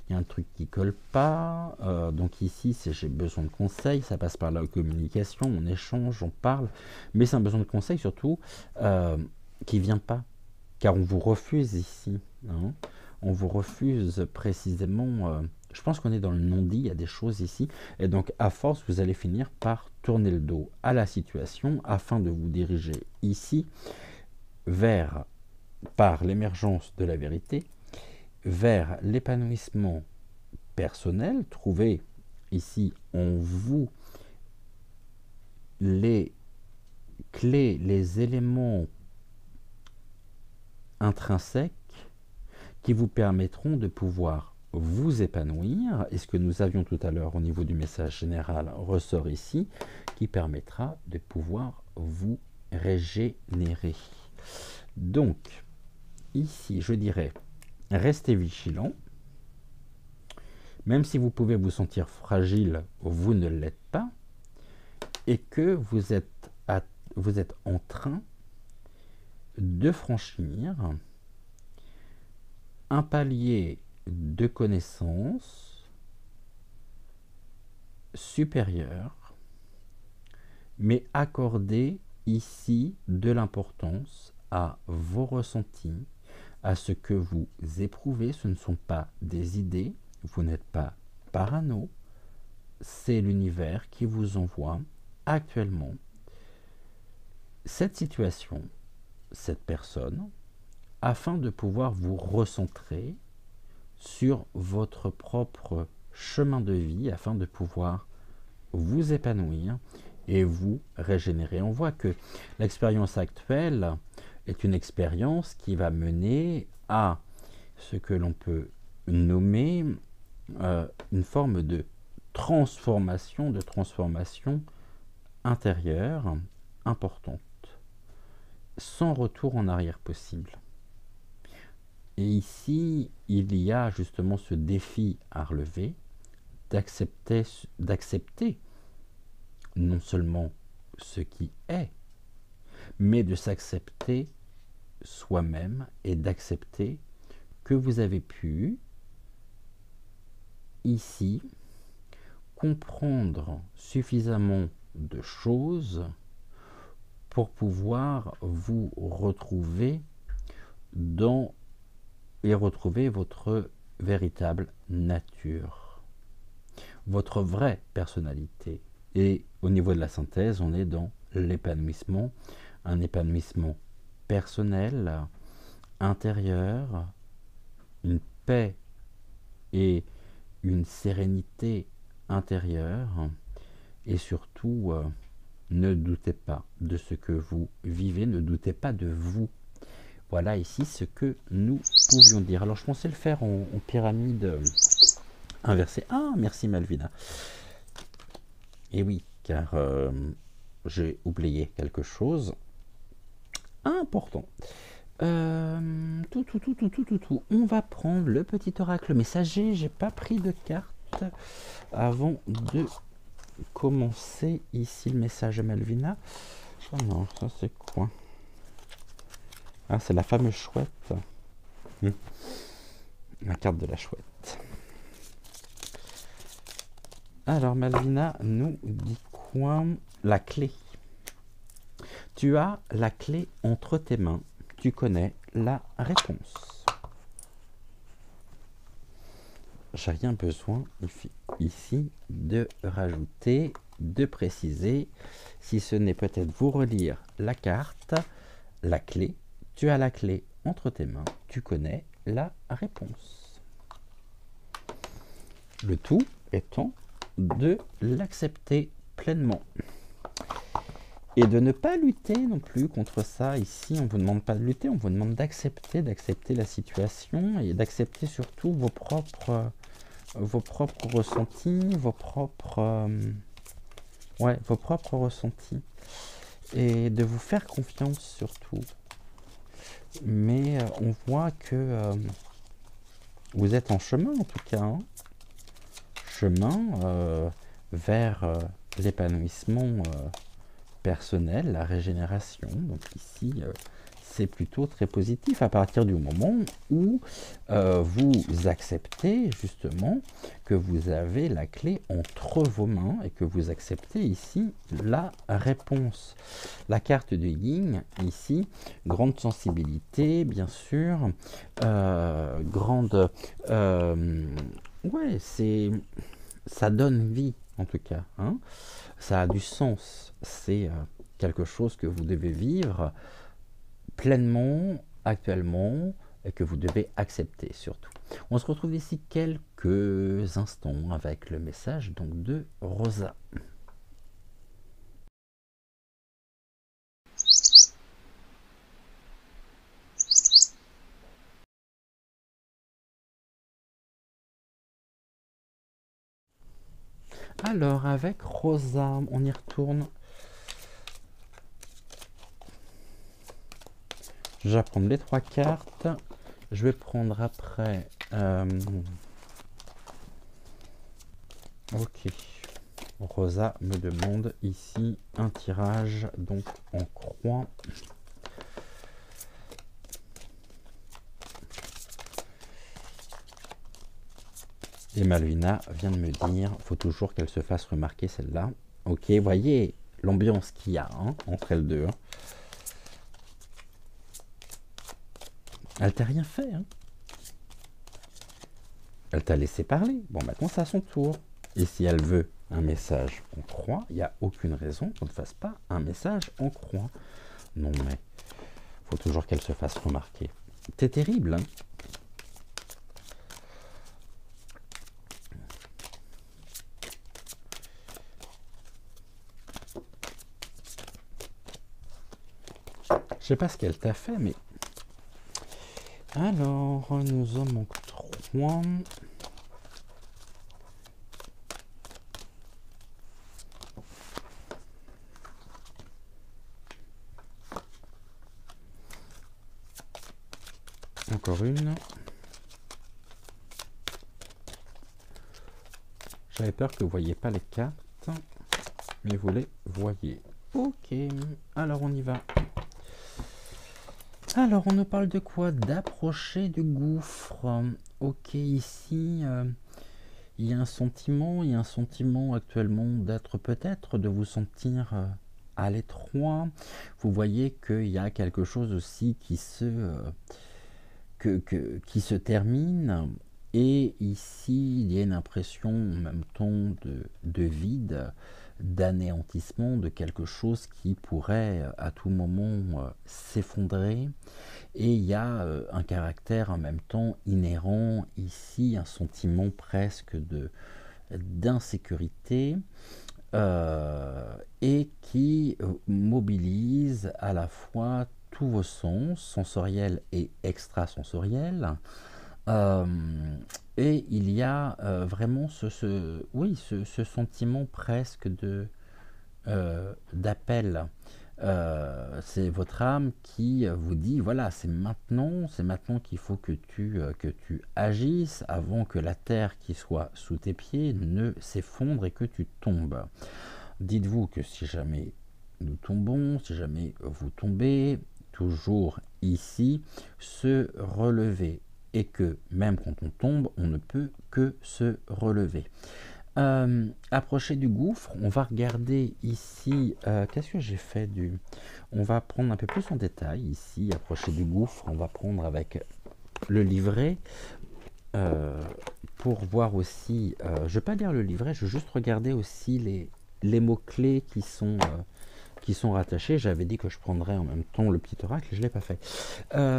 il y a un truc qui colle pas. Donc ici, c'est j'ai besoin de conseils, ça passe par la communication, on échange, on parle, mais c'est un besoin de conseils surtout qui vient pas, car on vous refuse ici, hein. On vous refuse précisément, je pense qu'on est dans le non-dit, il y a des choses ici, et donc à force, vous allez finir par tourner le dos à la situation afin de vous diriger ici vers, par l'émergence de la vérité, vers l'épanouissement personnel, trouver ici en vous les clés, les éléments intrinsèques qui vous permettront de pouvoir vous épanouir. Et ce que nous avions tout à l'heure au niveau du message général ressort ici, qui permettra de pouvoir vous régénérer. Donc, ici, je dirais, restez vigilant. Même si vous pouvez vous sentir fragile, vous ne l'êtes pas. Et que vous êtes en train de franchir un palier de connaissances supérieur, mais accordez ici de l'importance à vos ressentis, à ce que vous éprouvez. Ce ne sont pas des idées, vous n'êtes pas parano, c'est l'univers qui vous envoie actuellement cette situation, cette personne, afin de pouvoir vous recentrer sur votre propre chemin de vie, afin de pouvoir vous épanouir et vous régénérer. On voit que l'expérience actuelle est une expérience qui va mener à ce que l'on peut nommer une forme de transformation intérieure importante, sans retour en arrière possible. Et ici, il y a justement ce défi à relever, d'accepter non seulement ce qui est, mais de s'accepter soi-même et d'accepter que vous avez pu, ici, comprendre suffisamment de choses pour pouvoir vous retrouver dans et retrouver votre véritable nature, votre vraie personnalité. Et au niveau de la synthèse, on est dans l'épanouissement, un épanouissement personnel, intérieur, une paix et une sérénité intérieure, et surtout, ne doutez pas de ce que vous vivez, ne doutez pas de vous. Voilà ici ce que nous pouvions dire. Alors je pensais le faire en pyramide inversée. Ah, merci Malvina. Et oui, car j'ai oublié quelque chose important. On va prendre le petit oracle messager. J'ai pas pris de carte avant de commencer ici le message à Malvina. Oh non, ça c'est quoi? Ah, c'est la fameuse chouette. La carte de la chouette. Alors, Malvina nous dit quoi? La clé. Tu as la clé entre tes mains. Tu connais la réponse. J'ai rien besoin ici de rajouter, de préciser, si ce n'est peut-être vous relire la carte, la clé. Tu as la clé entre tes mains, tu connais la réponse. Le tout étant de l'accepter pleinement. Et de ne pas lutter non plus contre ça. Ici, on ne vous demande pas de lutter, on vous demande d'accepter la situation et d'accepter surtout vos propres ressentis, vos propres ressentis. Et de vous faire confiance surtout. Mais on voit que vous êtes en chemin en tout cas, hein. Chemin vers l'épanouissement personnel, la régénération. Donc ici, c'est plutôt très positif à partir du moment où vous acceptez justement que vous avez la clé entre vos mains et que vous acceptez ici la réponse. La carte de Yin, ici, grande sensibilité, bien sûr, grande... ouais, ça donne vie, en tout cas, hein. Ça a du sens, c'est quelque chose que vous devez vivre pleinement, actuellement, et que vous devez accepter surtout. On se retrouve d'ici quelques instants avec le message donc de Rosa. Alors avec Rosa, on y retourne. Je vais prendre les 3 cartes. Je vais prendre après... ok. Rosa me demande ici un tirage donc en croix. Et Malvina vient de me dire, faut toujours qu'elle se fasse remarquer celle-là. Ok, voyez l'ambiance qu'il y a hein, entre elles deux. Hein. Elle t'a rien fait. Hein. Elle t'a laissé parler. Bon, maintenant c'est à son tour. Et si elle veut un message en croix, il n'y a aucune raison qu'on ne fasse pas un message en croix. Non mais, faut toujours qu'elle se fasse remarquer. T'es terrible, hein. Je sais pas ce qu'elle t'a fait, mais... Alors, nous en manque 3. Encore une. J'avais peur que vous ne voyiez pas les cartes, mais vous les voyez. Ok, alors on y va. Alors, on nous parle de quoi? D'approcher du gouffre. Ok, ici, il y a un sentiment actuellement d'être peut-être, de vous sentir à l'étroit. Vous voyez qu'il y a quelque chose aussi qui qui se termine. Et ici, il y a une impression en même temps de vide, d'anéantissement, de quelque chose qui pourrait à tout moment s'effondrer. Et il y a un caractère en même temps inhérent ici, un sentiment presque d'insécurité et qui mobilise à la fois tous vos sens, sensoriels et extrasensoriels. Euh, et il y a vraiment ce sentiment presque d'appel. C'est votre âme qui vous dit voilà, c'est maintenant qu'il faut que tu agisses avant que la terre qui soit sous tes pieds ne s'effondre et que tu tombes. Dites-vous que si jamais nous tombons, si jamais vous tombez, toujours ici, se relever. Et que même quand on tombe, on ne peut que se relever. Approcher du gouffre, on va regarder ici, qu'est-ce que j'ai fait on va prendre un peu plus en détail ici, approcher du gouffre, on va prendre avec le livret, pour voir aussi, je ne vais pas lire le livret, je vais juste regarder aussi les mots-clés qui sont rattachés. J'avais dit que je prendrais en même temps le petit oracle, je ne l'ai pas fait.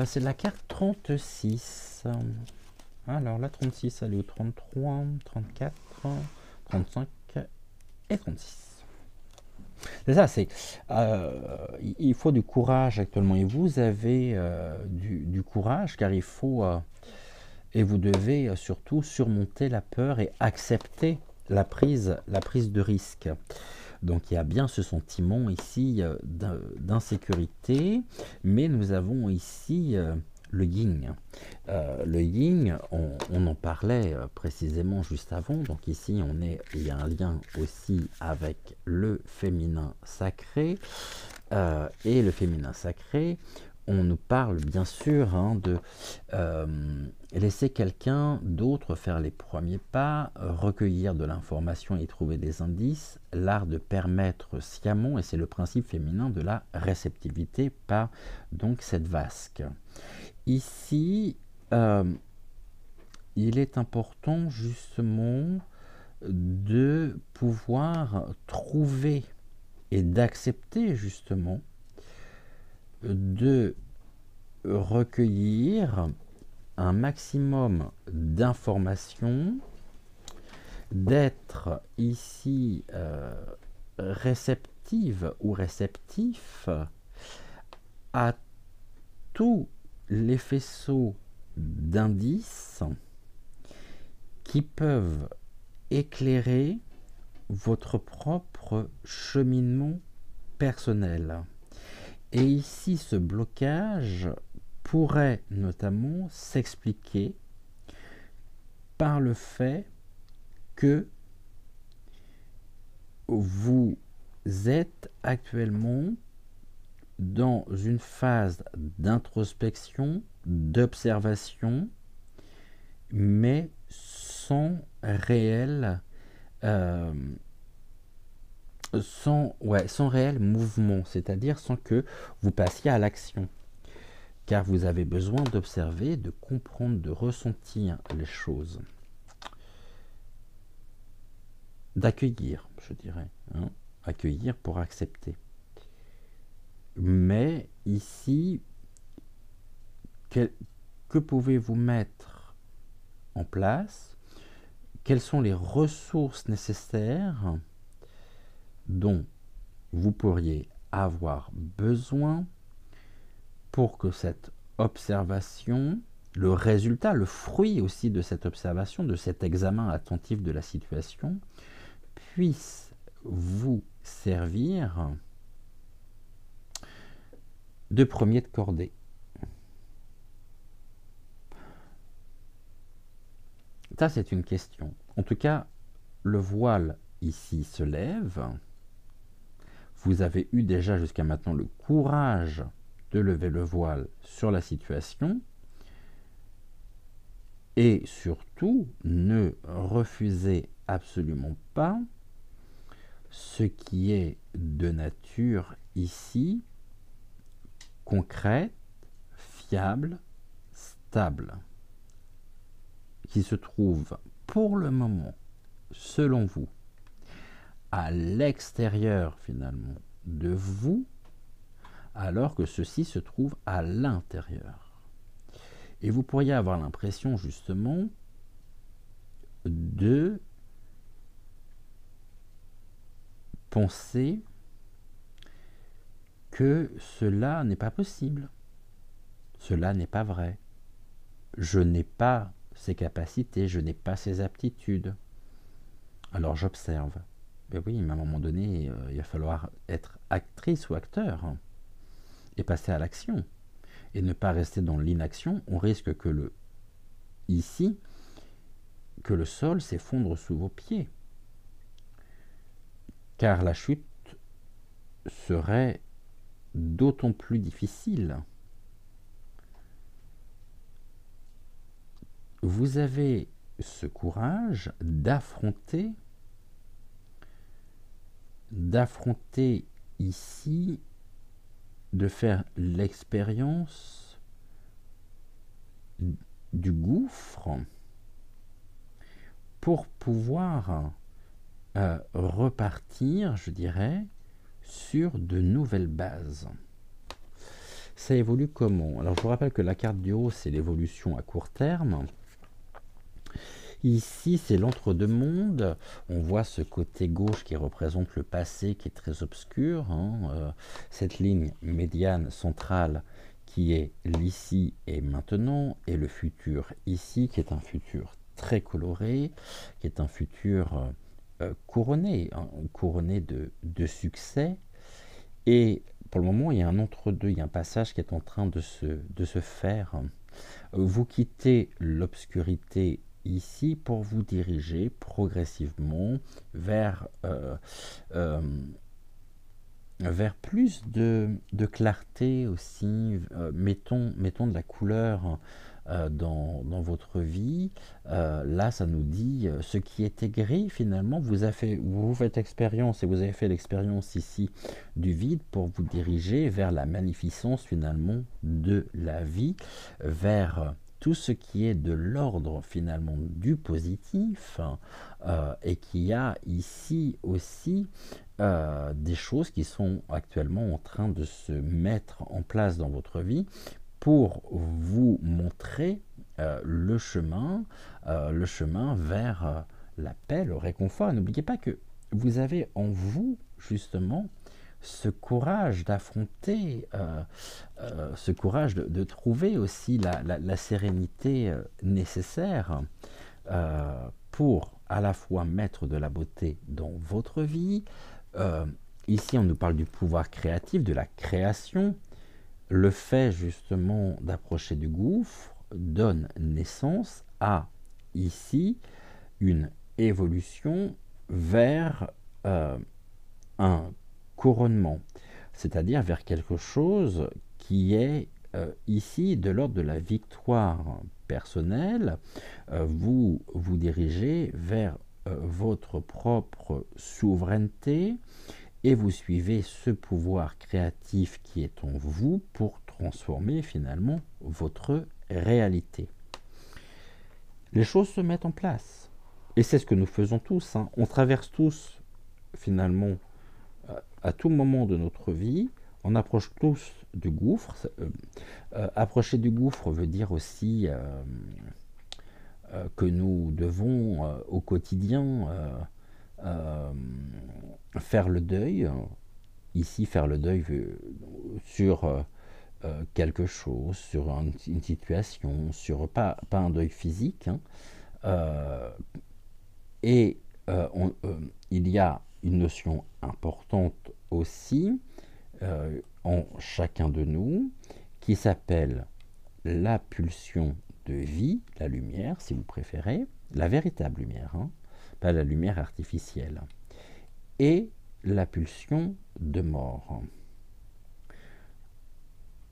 C'est la carte 36. Alors la 36, elle est au 33, 34, 35 et 36. C'est ça, il faut du courage actuellement. Et vous avez du courage car il faut... et vous devez surtout surmonter la peur et accepter la prise de risque. Donc il y a bien ce sentiment ici d'insécurité, mais nous avons ici le yin. Le yin, on en parlait précisément juste avant, donc ici il y a un lien aussi avec le féminin sacré, et le féminin sacré, on nous parle bien sûr de laisser quelqu'un d'autre faire les premiers pas, recueillir de l'information et trouver des indices, l'art de permettre sciemment, et c'est le principe féminin de la réceptivité par donc cette vasque. Ici, il est important justement de pouvoir trouver et d'accepter justement de recueillir un maximum d'informations, d'être ici réceptive ou réceptif à tous les faisceaux d'indices qui peuvent éclairer votre propre cheminement personnel. Et ici, ce blocage pourrait notamment s'expliquer par le fait que vous êtes actuellement dans une phase d'introspection, d'observation, mais sans réel sans réel mouvement, c'est-à-dire sans que vous passiez à l'action, car vous avez besoin d'observer, de comprendre, de ressentir les choses, d'accueillir, je dirais, accueillir pour accepter. Mais ici, que pouvez-vous mettre en place? Quelles sont les ressources nécessaires dont vous pourriez avoir besoin pour que cette observation, le résultat, le fruit aussi de cette observation, de cet examen attentif de la situation, puisse vous servir de premier de cordée. Ça, c'est une question. En tout cas, le voile ici se lève. Vous avez eu déjà jusqu'à maintenant le courage de lever le voile sur la situation. Et surtout, ne refusez absolument pas ce qui est de nature ici concrète, fiable, stable, qui se trouve pour le moment, selon vous, à l'extérieur finalement de vous, alors que ceci se trouve à l'intérieur. Et vous pourriez avoir l'impression justement de penser que cela n'est pas possible, cela n'est pas vrai, je n'ai pas ces capacités, je n'ai pas ces aptitudes. Alors j'observe. Mais oui, mais à un moment donné, il va falloir être actrice ou acteur et passer à l'action. Et ne pas rester dans l'inaction, on risque que le sol s'effondre sous vos pieds. Car la chute serait d'autant plus difficile. Vous avez ce courage d'affronter ici, de faire l'expérience du gouffre pour pouvoir repartir, je dirais, sur de nouvelles bases. Ça évolue comment? Alors je vous rappelle que la carte du haut, c'est l'évolution à court terme. Ici, c'est l'entre-deux-mondes. On voit ce côté gauche qui représente le passé, qui est très obscur. Cette ligne médiane centrale qui est l'ici et maintenant, et le futur ici, qui est un futur très coloré, qui est un futur couronné, couronné de succès. Et pour le moment, il y a un entre-deux, il y a un passage qui est en train de se faire. Vous quittez l'obscurité ici pour vous diriger progressivement vers vers plus de clarté aussi. Mettons de la couleur dans votre vie. Là, ça nous dit ce qui était gris, finalement, vous faites expérience et vous avez fait l'expérience ici du vide pour vous diriger vers la magnificence, finalement, de la vie, vers tout ce qui est de l'ordre, finalement, du positif, et qui a ici aussi des choses qui sont actuellement en train de se mettre en place dans votre vie pour vous montrer le chemin vers la paix, le réconfort. N'oubliez pas que vous avez en vous justement ce courage d'affronter, ce courage de trouver aussi la sérénité nécessaire pour à la fois mettre de la beauté dans votre vie. Euh, Ici, on nous parle du pouvoir créatif, de la création. Le fait justement d'approcher du gouffre donne naissance à ici une évolution vers un couronnement, c'est-à-dire vers quelque chose qui est ici de l'ordre de la victoire personnelle. Vous vous dirigez vers votre propre souveraineté et vous suivez ce pouvoir créatif qui est en vous pour transformer finalement votre réalité. Les choses se mettent en place. Et c'est ce que nous faisons tous, hein. On traverse tous finalement à tout moment de notre vie, on approche tous du gouffre. Approcher du gouffre veut dire aussi que nous devons au quotidien faire le deuil. Ici, faire le deuil sur quelque chose, sur une situation, sur pas un deuil physique, hein. Et il y a une notion importante aussi en chacun de nous qui s'appelle la pulsion de vie, la lumière si vous préférez, la véritable lumière, hein, pas la lumière artificielle, et la pulsion de mort.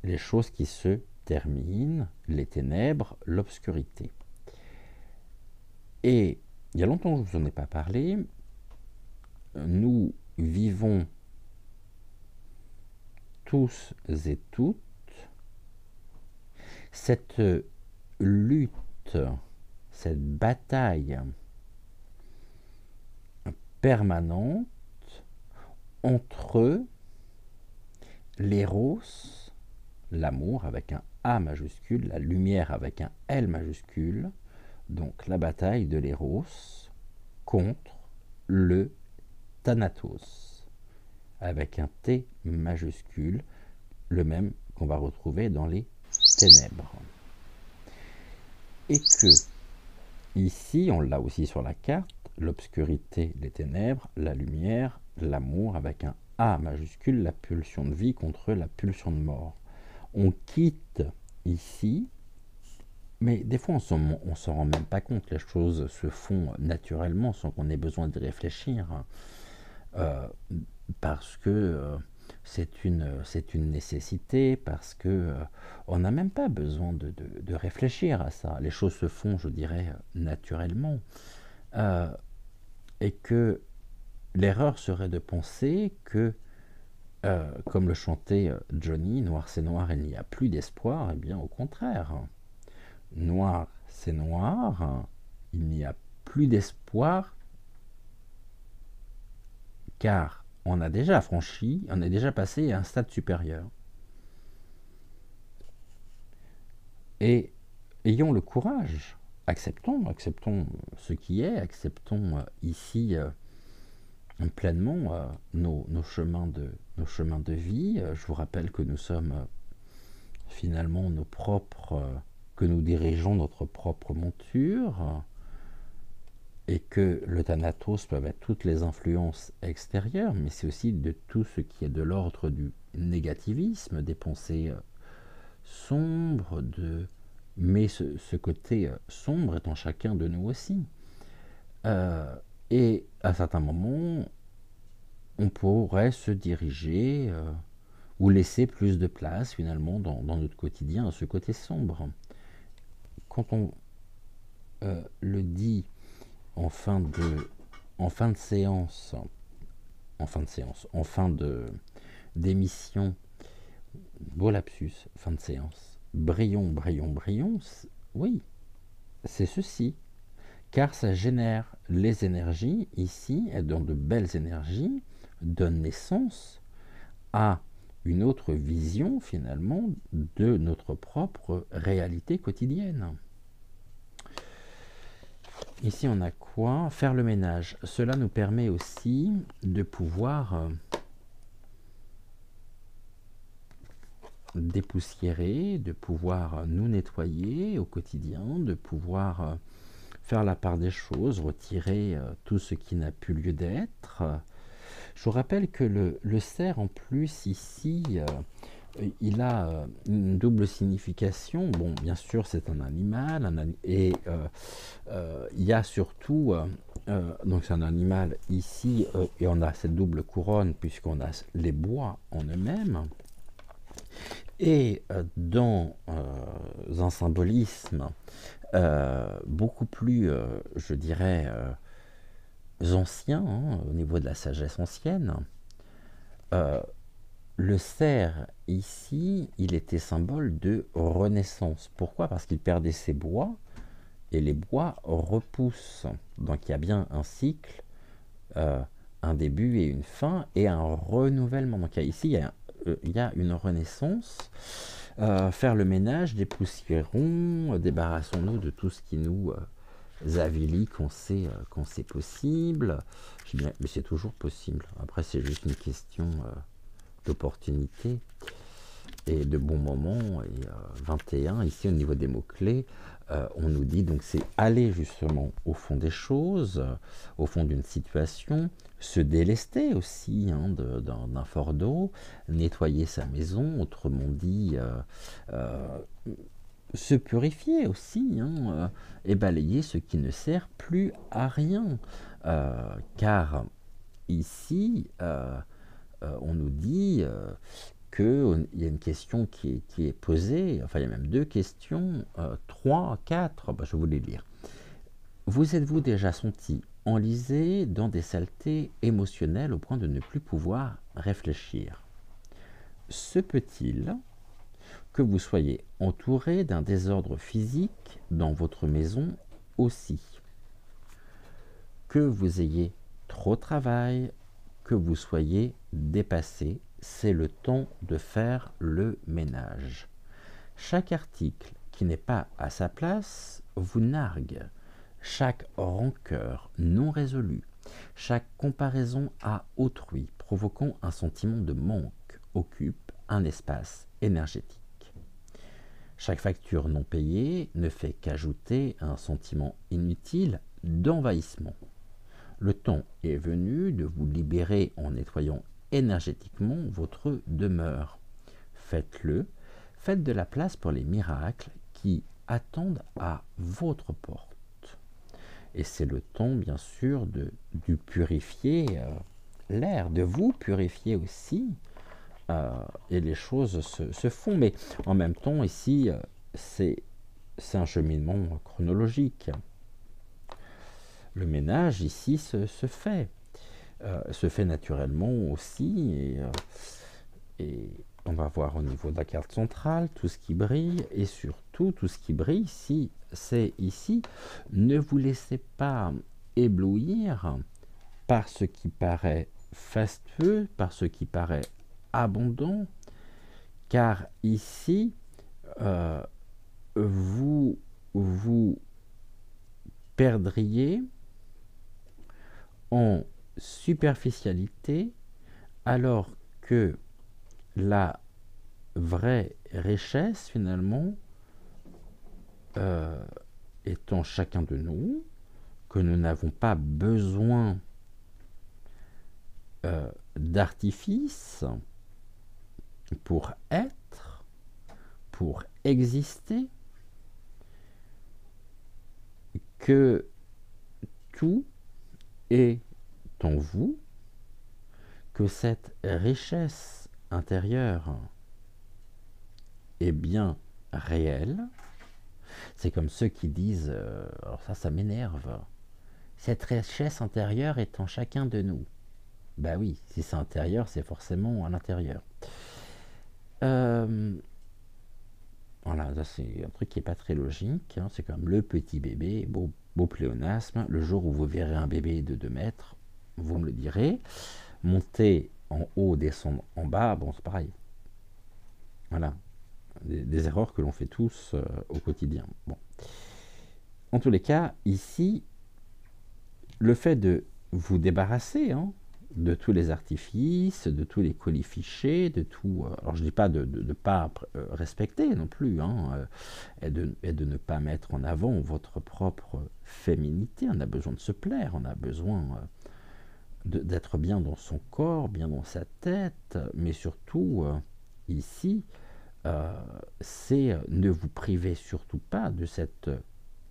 Les choses qui se terminent, les ténèbres, l'obscurité. Et il y a longtemps que je ne vous en ai pas parlé, nous vivons tous et toutes cette lutte, cette bataille permanente entre l'éros, l'amour avec un A majuscule, la lumière avec un L majuscule, donc la bataille de l'éros contre le thanatos avec un T majuscule, le même qu'on va retrouver dans les ténèbres. Et que ici, on l'a aussi sur la carte, l'obscurité, les ténèbres, la lumière, l'amour avec un A majuscule, la pulsion de vie contre la pulsion de mort. On quitte ici, mais des fois on s'en rend même pas compte, les choses se font naturellement sans qu'on ait besoin de réfléchir, parce que c'est une nécessité, parce que on n'a même pas besoin de réfléchir à ça. Les choses se font, je dirais, naturellement. Et que l'erreur serait de penser que, comme le chantait Johnny, noir c'est noir, il n'y a plus d'espoir. Eh bien, au contraire. Noir c'est noir, il n'y a plus d'espoir, car on a déjà franchi, on est déjà passé à un stade supérieur. Et ayons le courage, acceptons ce qui est, acceptons ici pleinement nos chemins de vie. Je vous rappelle que nous sommes finalement que nous dirigeons notre propre monture, et que le thanatos peut être toutes les influences extérieures, mais c'est aussi de tout ce qui est de l'ordre du négativisme, des pensées sombres, mais ce côté sombre est en chacun de nous aussi. Et à certains moments, on pourrait se diriger ou laisser plus de place finalement dans notre quotidien à ce côté sombre. Quand on le dit en fin de séance, en fin d'émission, beau lapsus, fin de séance, brillons, brillons, brillons, oui, c'est ceci, car ça génère les énergies ici, et dans de belles énergies, donne naissance à une autre vision finalement de notre propre réalité quotidienne. Ici on a quoi? Faire le ménage. Cela nous permet aussi de pouvoir dépoussiérer, de pouvoir nous nettoyer au quotidien, de pouvoir faire la part des choses, retirer tout ce qui n'a plus lieu d'être. Je vous rappelle que le cerf en plus ici, il a une double signification. Bon, bien sûr, c'est un animal, et il y a surtout, donc c'est un animal ici, et on a cette double couronne puisqu'on a les bois en eux-mêmes. Et dans un symbolisme beaucoup plus, je dirais, ancien, hein, au niveau de la sagesse ancienne, le cerf, ici, il était symbole de renaissance. Pourquoi? Parce qu'il perdait ses bois, et les bois repoussent. Donc il y a bien un cycle, un début et une fin, et un renouvellement. Donc ici, il y a une renaissance. Faire le ménage, dépoussiérons, débarrassons-nous de tout ce qui nous avilit quand c'est possible. Mais c'est toujours possible. Après, c'est juste une question d'opportunité et de bon moment. Et 21, ici au niveau des mots-clés, on nous dit donc c'est aller justement au fond des choses, au fond d'une situation, se délester aussi hein, d'un fort d'eau, nettoyer sa maison, autrement dit se purifier aussi, hein, et balayer ce qui ne sert plus à rien. Car ici, on nous dit qu'il y a une question qui est posée, enfin il y a même deux questions, trois, quatre, je vais vous les lire. Vous êtes-vous déjà senti enlisé dans des saletés émotionnelles au point de ne plus pouvoir réfléchir? Se peut-il que vous soyez entouré d'un désordre physique dans votre maison aussi? Que vous ayez trop de travail, que vous soyez dépassé, c'est le temps de faire le ménage. Chaque article qui n'est pas à sa place vous nargue. Chaque rancœur non résolue, chaque comparaison à autrui provoquant un sentiment de manque occupe un espace énergétique. Chaque facture non payée ne fait qu'ajouter un sentiment inutile d'envahissement. Le temps est venu de vous libérer en nettoyant énergétiquement votre demeure. Faites-le, faites de la place pour les miracles qui attendent à votre porte. Et c'est le temps, bien sûr, de purifier l'air, de vous purifier aussi. Et les choses se font. Mais en même temps, ici, c'est un cheminement chronologique. Le ménage, ici, se fait naturellement aussi. Et on va voir au niveau de la carte centrale tout ce qui brille. Et surtout, tout ce qui brille, si c'est ici, ne vous laissez pas éblouir par ce qui paraît fastueux, par ce qui paraît abondant, car ici, vous perdriez en superficialité, alors que la vraie richesse, finalement, est en chacun de nous, que nous n'avons pas besoin d'artifice pour être, pour exister, que tout est en vous, que cette richesse intérieure est bien réelle. C'est comme ceux qui disent, alors ça m'énerve, cette richesse intérieure est en chacun de nous. Ben oui, si c'est intérieur, c'est forcément à l'intérieur. Voilà, ça c'est un truc qui n'est pas très logique, hein. C'est comme le petit bébé, beau pléonasme. Le jour où vous verrez un bébé de 2 mètres, vous me le direz. Monter en haut, descendre en bas, bon, c'est pareil. Voilà, des erreurs que l'on fait tous au quotidien. Bon. En tous les cas, ici, le fait de vous débarrasser, hein, de tous les artifices, de tous les colifichets, de tout. Alors je ne dis pas de ne pas respecter non plus, hein, et de ne pas mettre en avant votre propre féminité. On a besoin de se plaire, on a besoin d'être bien dans son corps, bien dans sa tête, mais surtout ici, c'est ne vous privez surtout pas de cette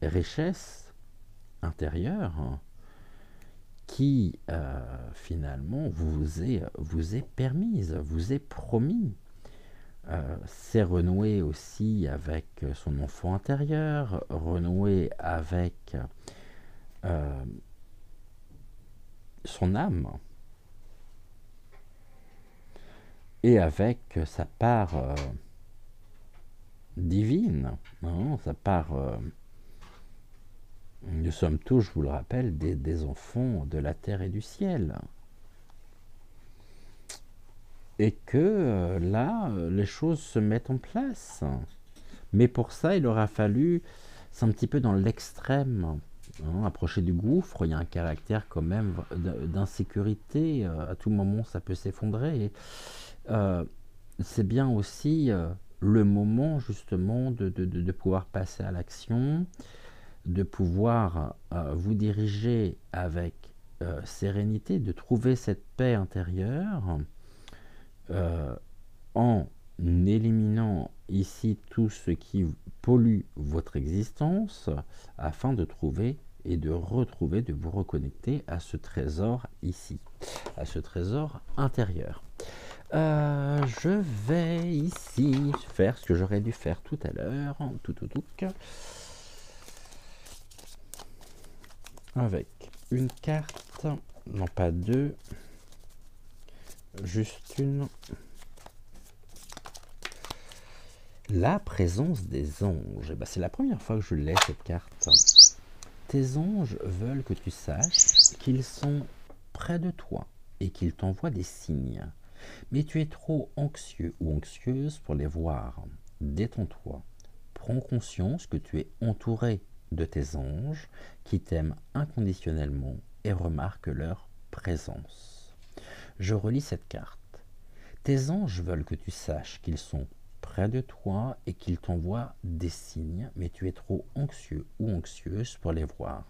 richesse intérieure, hein, qui finalement vous est permise, vous est promis. C'est renouer aussi avec son enfant intérieur, renouer avec son âme et avec sa part divine, hein, sa part... nous sommes tous, je vous le rappelle, des enfants de la terre et du ciel. Et que là, les choses se mettent en place. Mais pour ça, il aura fallu, c'est un petit peu dans l'extrême, hein, approcher du gouffre, il y a un caractère quand même d'insécurité, à tout moment ça peut s'effondrer. C'est bien aussi le moment justement de pouvoir passer à l'action, de pouvoir vous diriger avec sérénité, de trouver cette paix intérieure en éliminant ici tout ce qui pollue votre existence, afin de trouver et de retrouver, de vous reconnecter à ce trésor ici, à ce trésor intérieur. Je vais ici faire ce que j'aurais dû faire tout à l'heure, avec une carte, non pas deux, juste une. La présence des anges. Ben, c'est la première fois que je l'ai, cette carte. Tes anges veulent que tu saches qu'ils sont près de toi et qu'ils t'envoient des signes. Mais tu es trop anxieux ou anxieuse pour les voir. Détends-toi. Prends conscience que tu es entouré de tes anges qui t'aiment inconditionnellement et remarque leur présence. Je relis cette carte. Tes anges veulent que tu saches qu'ils sont près de toi et qu'ils t'envoient des signes, mais tu es trop anxieux ou anxieuse pour les voir.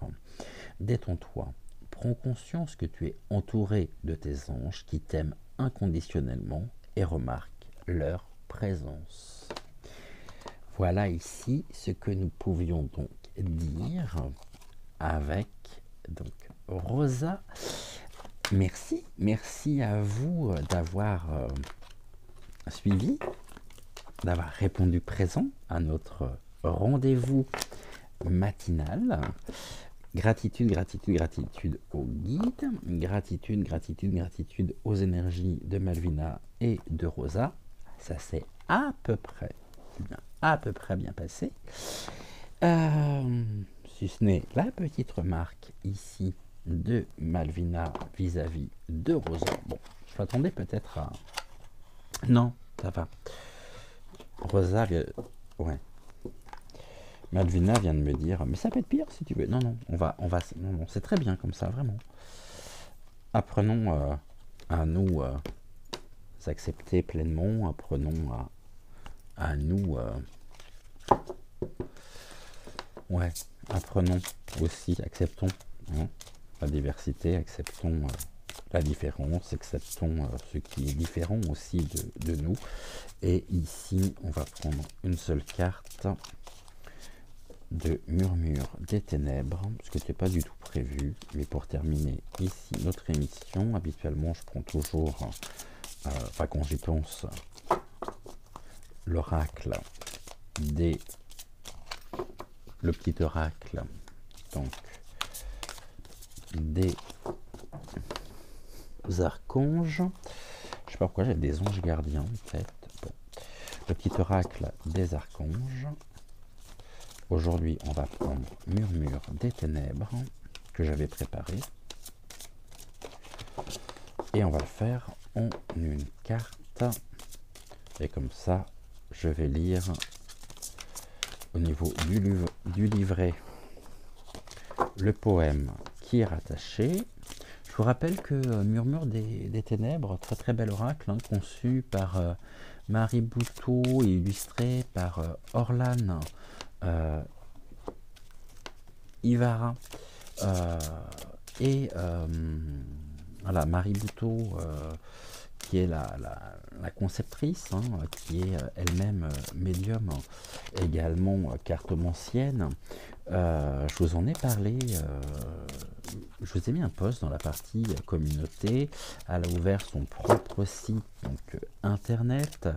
Détends-toi. Prends conscience que tu es entouré de tes anges qui t'aiment inconditionnellement et remarque leur présence. Voilà ici ce que nous pouvions donc dire avec donc Rosa. Merci à vous d'avoir suivi, d'avoir répondu présent à notre rendez-vous matinal. Gratitude au guide, gratitude aux énergies de Malvina et de Rosa. Ça s'est à peu près bien passé. Si ce n'est la petite remarque ici de Malvina vis-à-vis de Rosa. Bon, je m'attendais peut-être à... Non, ça va. Rosa, ouais. Malvina vient de me dire, mais ça peut être pire si tu veux. Non, non, c'est très bien comme ça, vraiment. Apprenons à nous accepter pleinement, apprenons à nous... ouais, apprenons aussi, acceptons la diversité, acceptons la différence, acceptons ce qui est différent aussi de nous. Et ici, on va prendre une seule carte de Murmure des Ténèbres, ce que ce n'est pas du tout prévu, mais pour terminer ici notre émission, habituellement je prends toujours, enfin quand j'y pense, l'oracle des... le petit oracle, donc des archanges, je sais pas pourquoi j'ai des anges gardiens en fait, bon. Le petit oracle des archanges. Aujourd'hui, on va prendre Murmure des Ténèbres que j'avais préparé. Et on va le faire en une carte. Et comme ça, je vais lire au niveau du livret le poème qui est rattaché. Je vous rappelle que Murmure des Ténèbres, très très bel oracle, hein, conçu par Marie Bouteau et illustré par Orlan Ivara. Voilà, Marie Bouteau, qui est la conceptrice, hein, qui est elle-même médium, également cartomancienne. Je vous en ai parlé, je vous ai mis un post dans la partie communauté. Elle a ouvert son propre site, donc internet.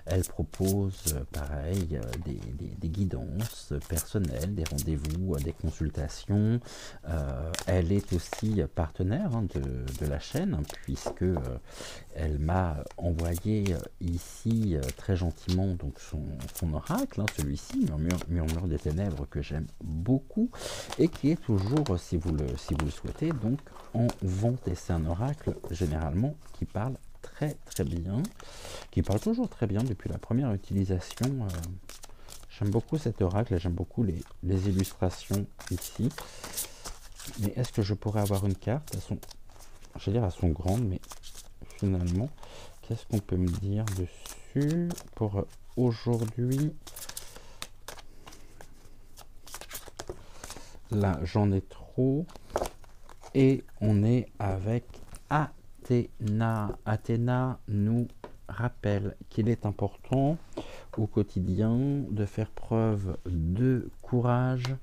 Elle propose pareil des guidances personnelles, des rendez-vous, des consultations. Elle est aussi partenaire, hein, de la chaîne, puisque elle m'a envoyé ici très gentiment donc son oracle, hein, celui-ci, Murmure des Ténèbres, que j'aime beaucoup et qui est toujours, si vous le souhaitez, donc en vente. Et c'est un oracle généralement qui parle très très bien, qui parle toujours très bien depuis la première utilisation. J'aime beaucoup cet oracle et j'aime beaucoup les illustrations ici. Mais est-ce que je pourrais avoir une carte à son, je vais dire à son grande, mais finalement, qu'est-ce qu'on peut me dire dessus pour aujourd'hui? Là, j'en ai trop. Et on est avec Athéna. Athéna nous rappelle qu'il est important au quotidien de faire preuve de courage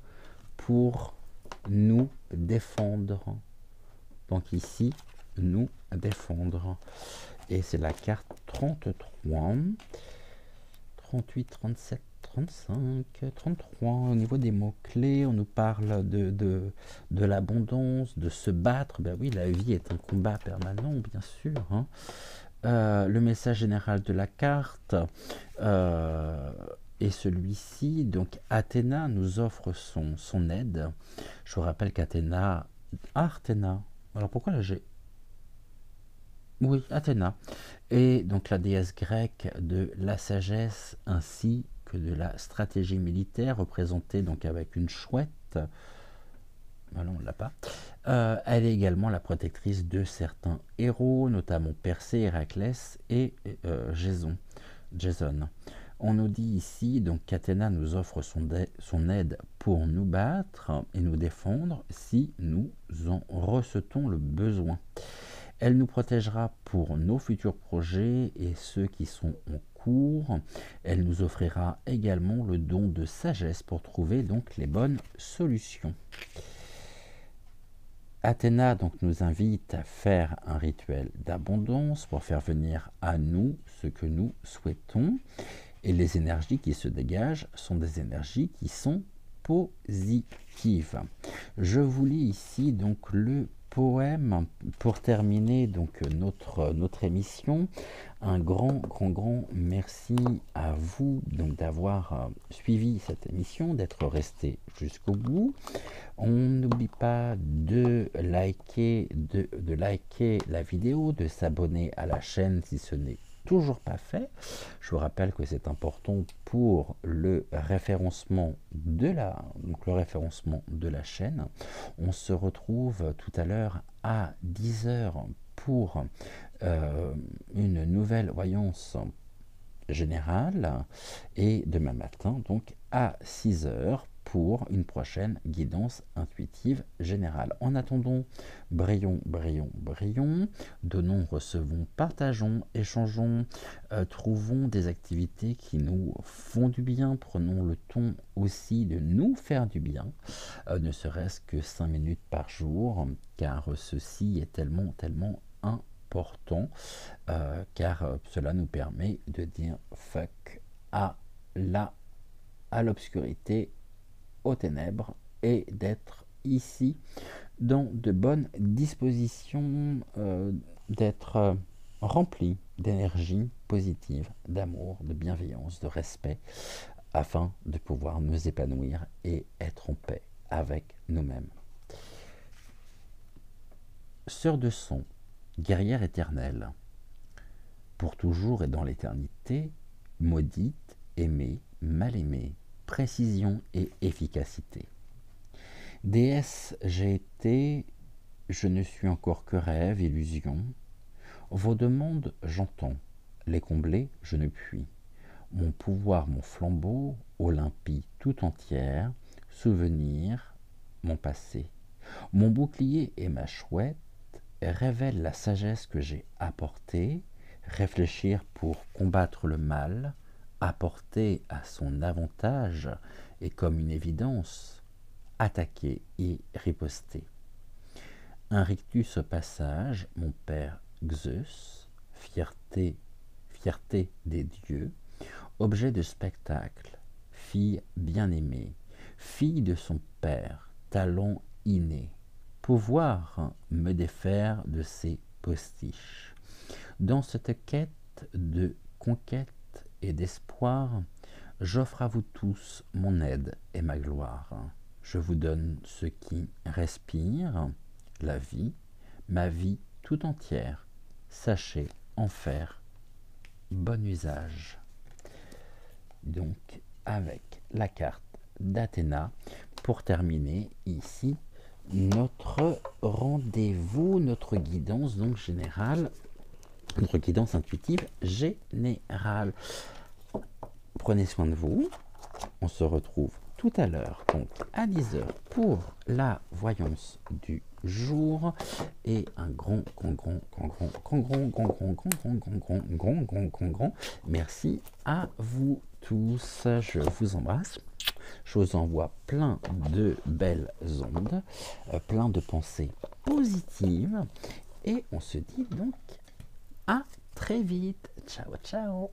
pour nous défendre. Donc ici, nous défendre. Et c'est la carte 33, 38, 37, 35, 33. Au niveau des mots-clés, on nous parle de l'abondance, de se battre. Ben oui, la vie est un combat permanent, bien sûr, hein. Le message général de la carte est celui-ci. Donc Athéna nous offre son aide. Je vous rappelle qu'Athéna... Ah, Athéna. Alors pourquoi là j'ai... Oui, Athéna. Et donc la déesse grecque de la sagesse ainsi que de la stratégie militaire, représentée donc avec une chouette. Voilà, on ne l'a pas. Elle est également la protectrice de certains héros, notamment Persée, Héraclès et Jason. On nous dit ici donc qu'Athéna nous offre son aide pour nous battre et nous défendre si nous en ressentons le besoin. Elle nous protégera pour nos futurs projets et ceux qui sont en cours. Elle nous offrira également le don de sagesse pour trouver donc les bonnes solutions. Athéna donc nous invite à faire un rituel d'abondance pour faire venir à nous ce que nous souhaitons. Et les énergies qui se dégagent sont des énergies qui sont positives. Je vous lis ici donc le poème pour terminer donc notre émission. Un grand merci à vous donc d'avoir suivi cette émission, d'être resté jusqu'au bout. On n'oublie pas de liker la vidéo, de s'abonner à la chaîne si ce n'est toujours pas fait. Je vous rappelle que c'est important pour le référencement de la chaîne. On se retrouve tout à l'heure à 10h pour une nouvelle voyance générale et demain matin donc à 6h pour pour une prochaine guidance intuitive générale. En attendant, brillons, brillons, brillons, donnons, recevons, partageons, échangeons, trouvons des activités qui nous font du bien, prenons le temps aussi de nous faire du bien, ne serait-ce que 5 minutes par jour, car ceci est tellement, tellement important, car cela nous permet de dire fuck à l'obscurité, aux ténèbres, et d'être ici dans de bonnes dispositions, d'être rempli d'énergie positive, d'amour, de bienveillance, de respect, afin de pouvoir nous épanouir et être en paix avec nous-mêmes. Sœur de son, guerrière éternelle, pour toujours et dans l'éternité, maudite, aimée, mal aimée, précision et efficacité. Déesse, j'ai été, je ne suis encore que rêve, illusion. Vos demandes, j'entends, les combler, je ne puis. Mon pouvoir, mon flambeau, Olympie tout entière, souvenir, mon passé. Mon bouclier et ma chouette révèlent la sagesse que j'ai apportée, réfléchir pour combattre le mal, apporter à son avantage et comme une évidence, attaquer et riposter. Un rictus au passage, mon père Zeus, fierté des dieux, objet de spectacle, fille bien-aimée, fille de son père, talent inné, pouvoir me défaire de ses postiches. Dans cette quête de conquête et d'espoir, j'offre à vous tous mon aide et ma gloire. Je vous donne ce qui respire, la vie, ma vie tout entière. Sachez en faire bon usage. Donc, avec la carte d'Athéna, pour terminer ici notre rendez-vous, notre guidance donc générale, notre guidance intuitive générale. Prenez soin de vous. On se retrouve tout à l'heure, donc à 10h pour la voyance du jour. Et un grand merci à vous tous. Je vous embrasse. Je vous envoie plein de belles ondes, plein de pensées positives. Et on se dit donc à très vite. Ciao, ciao.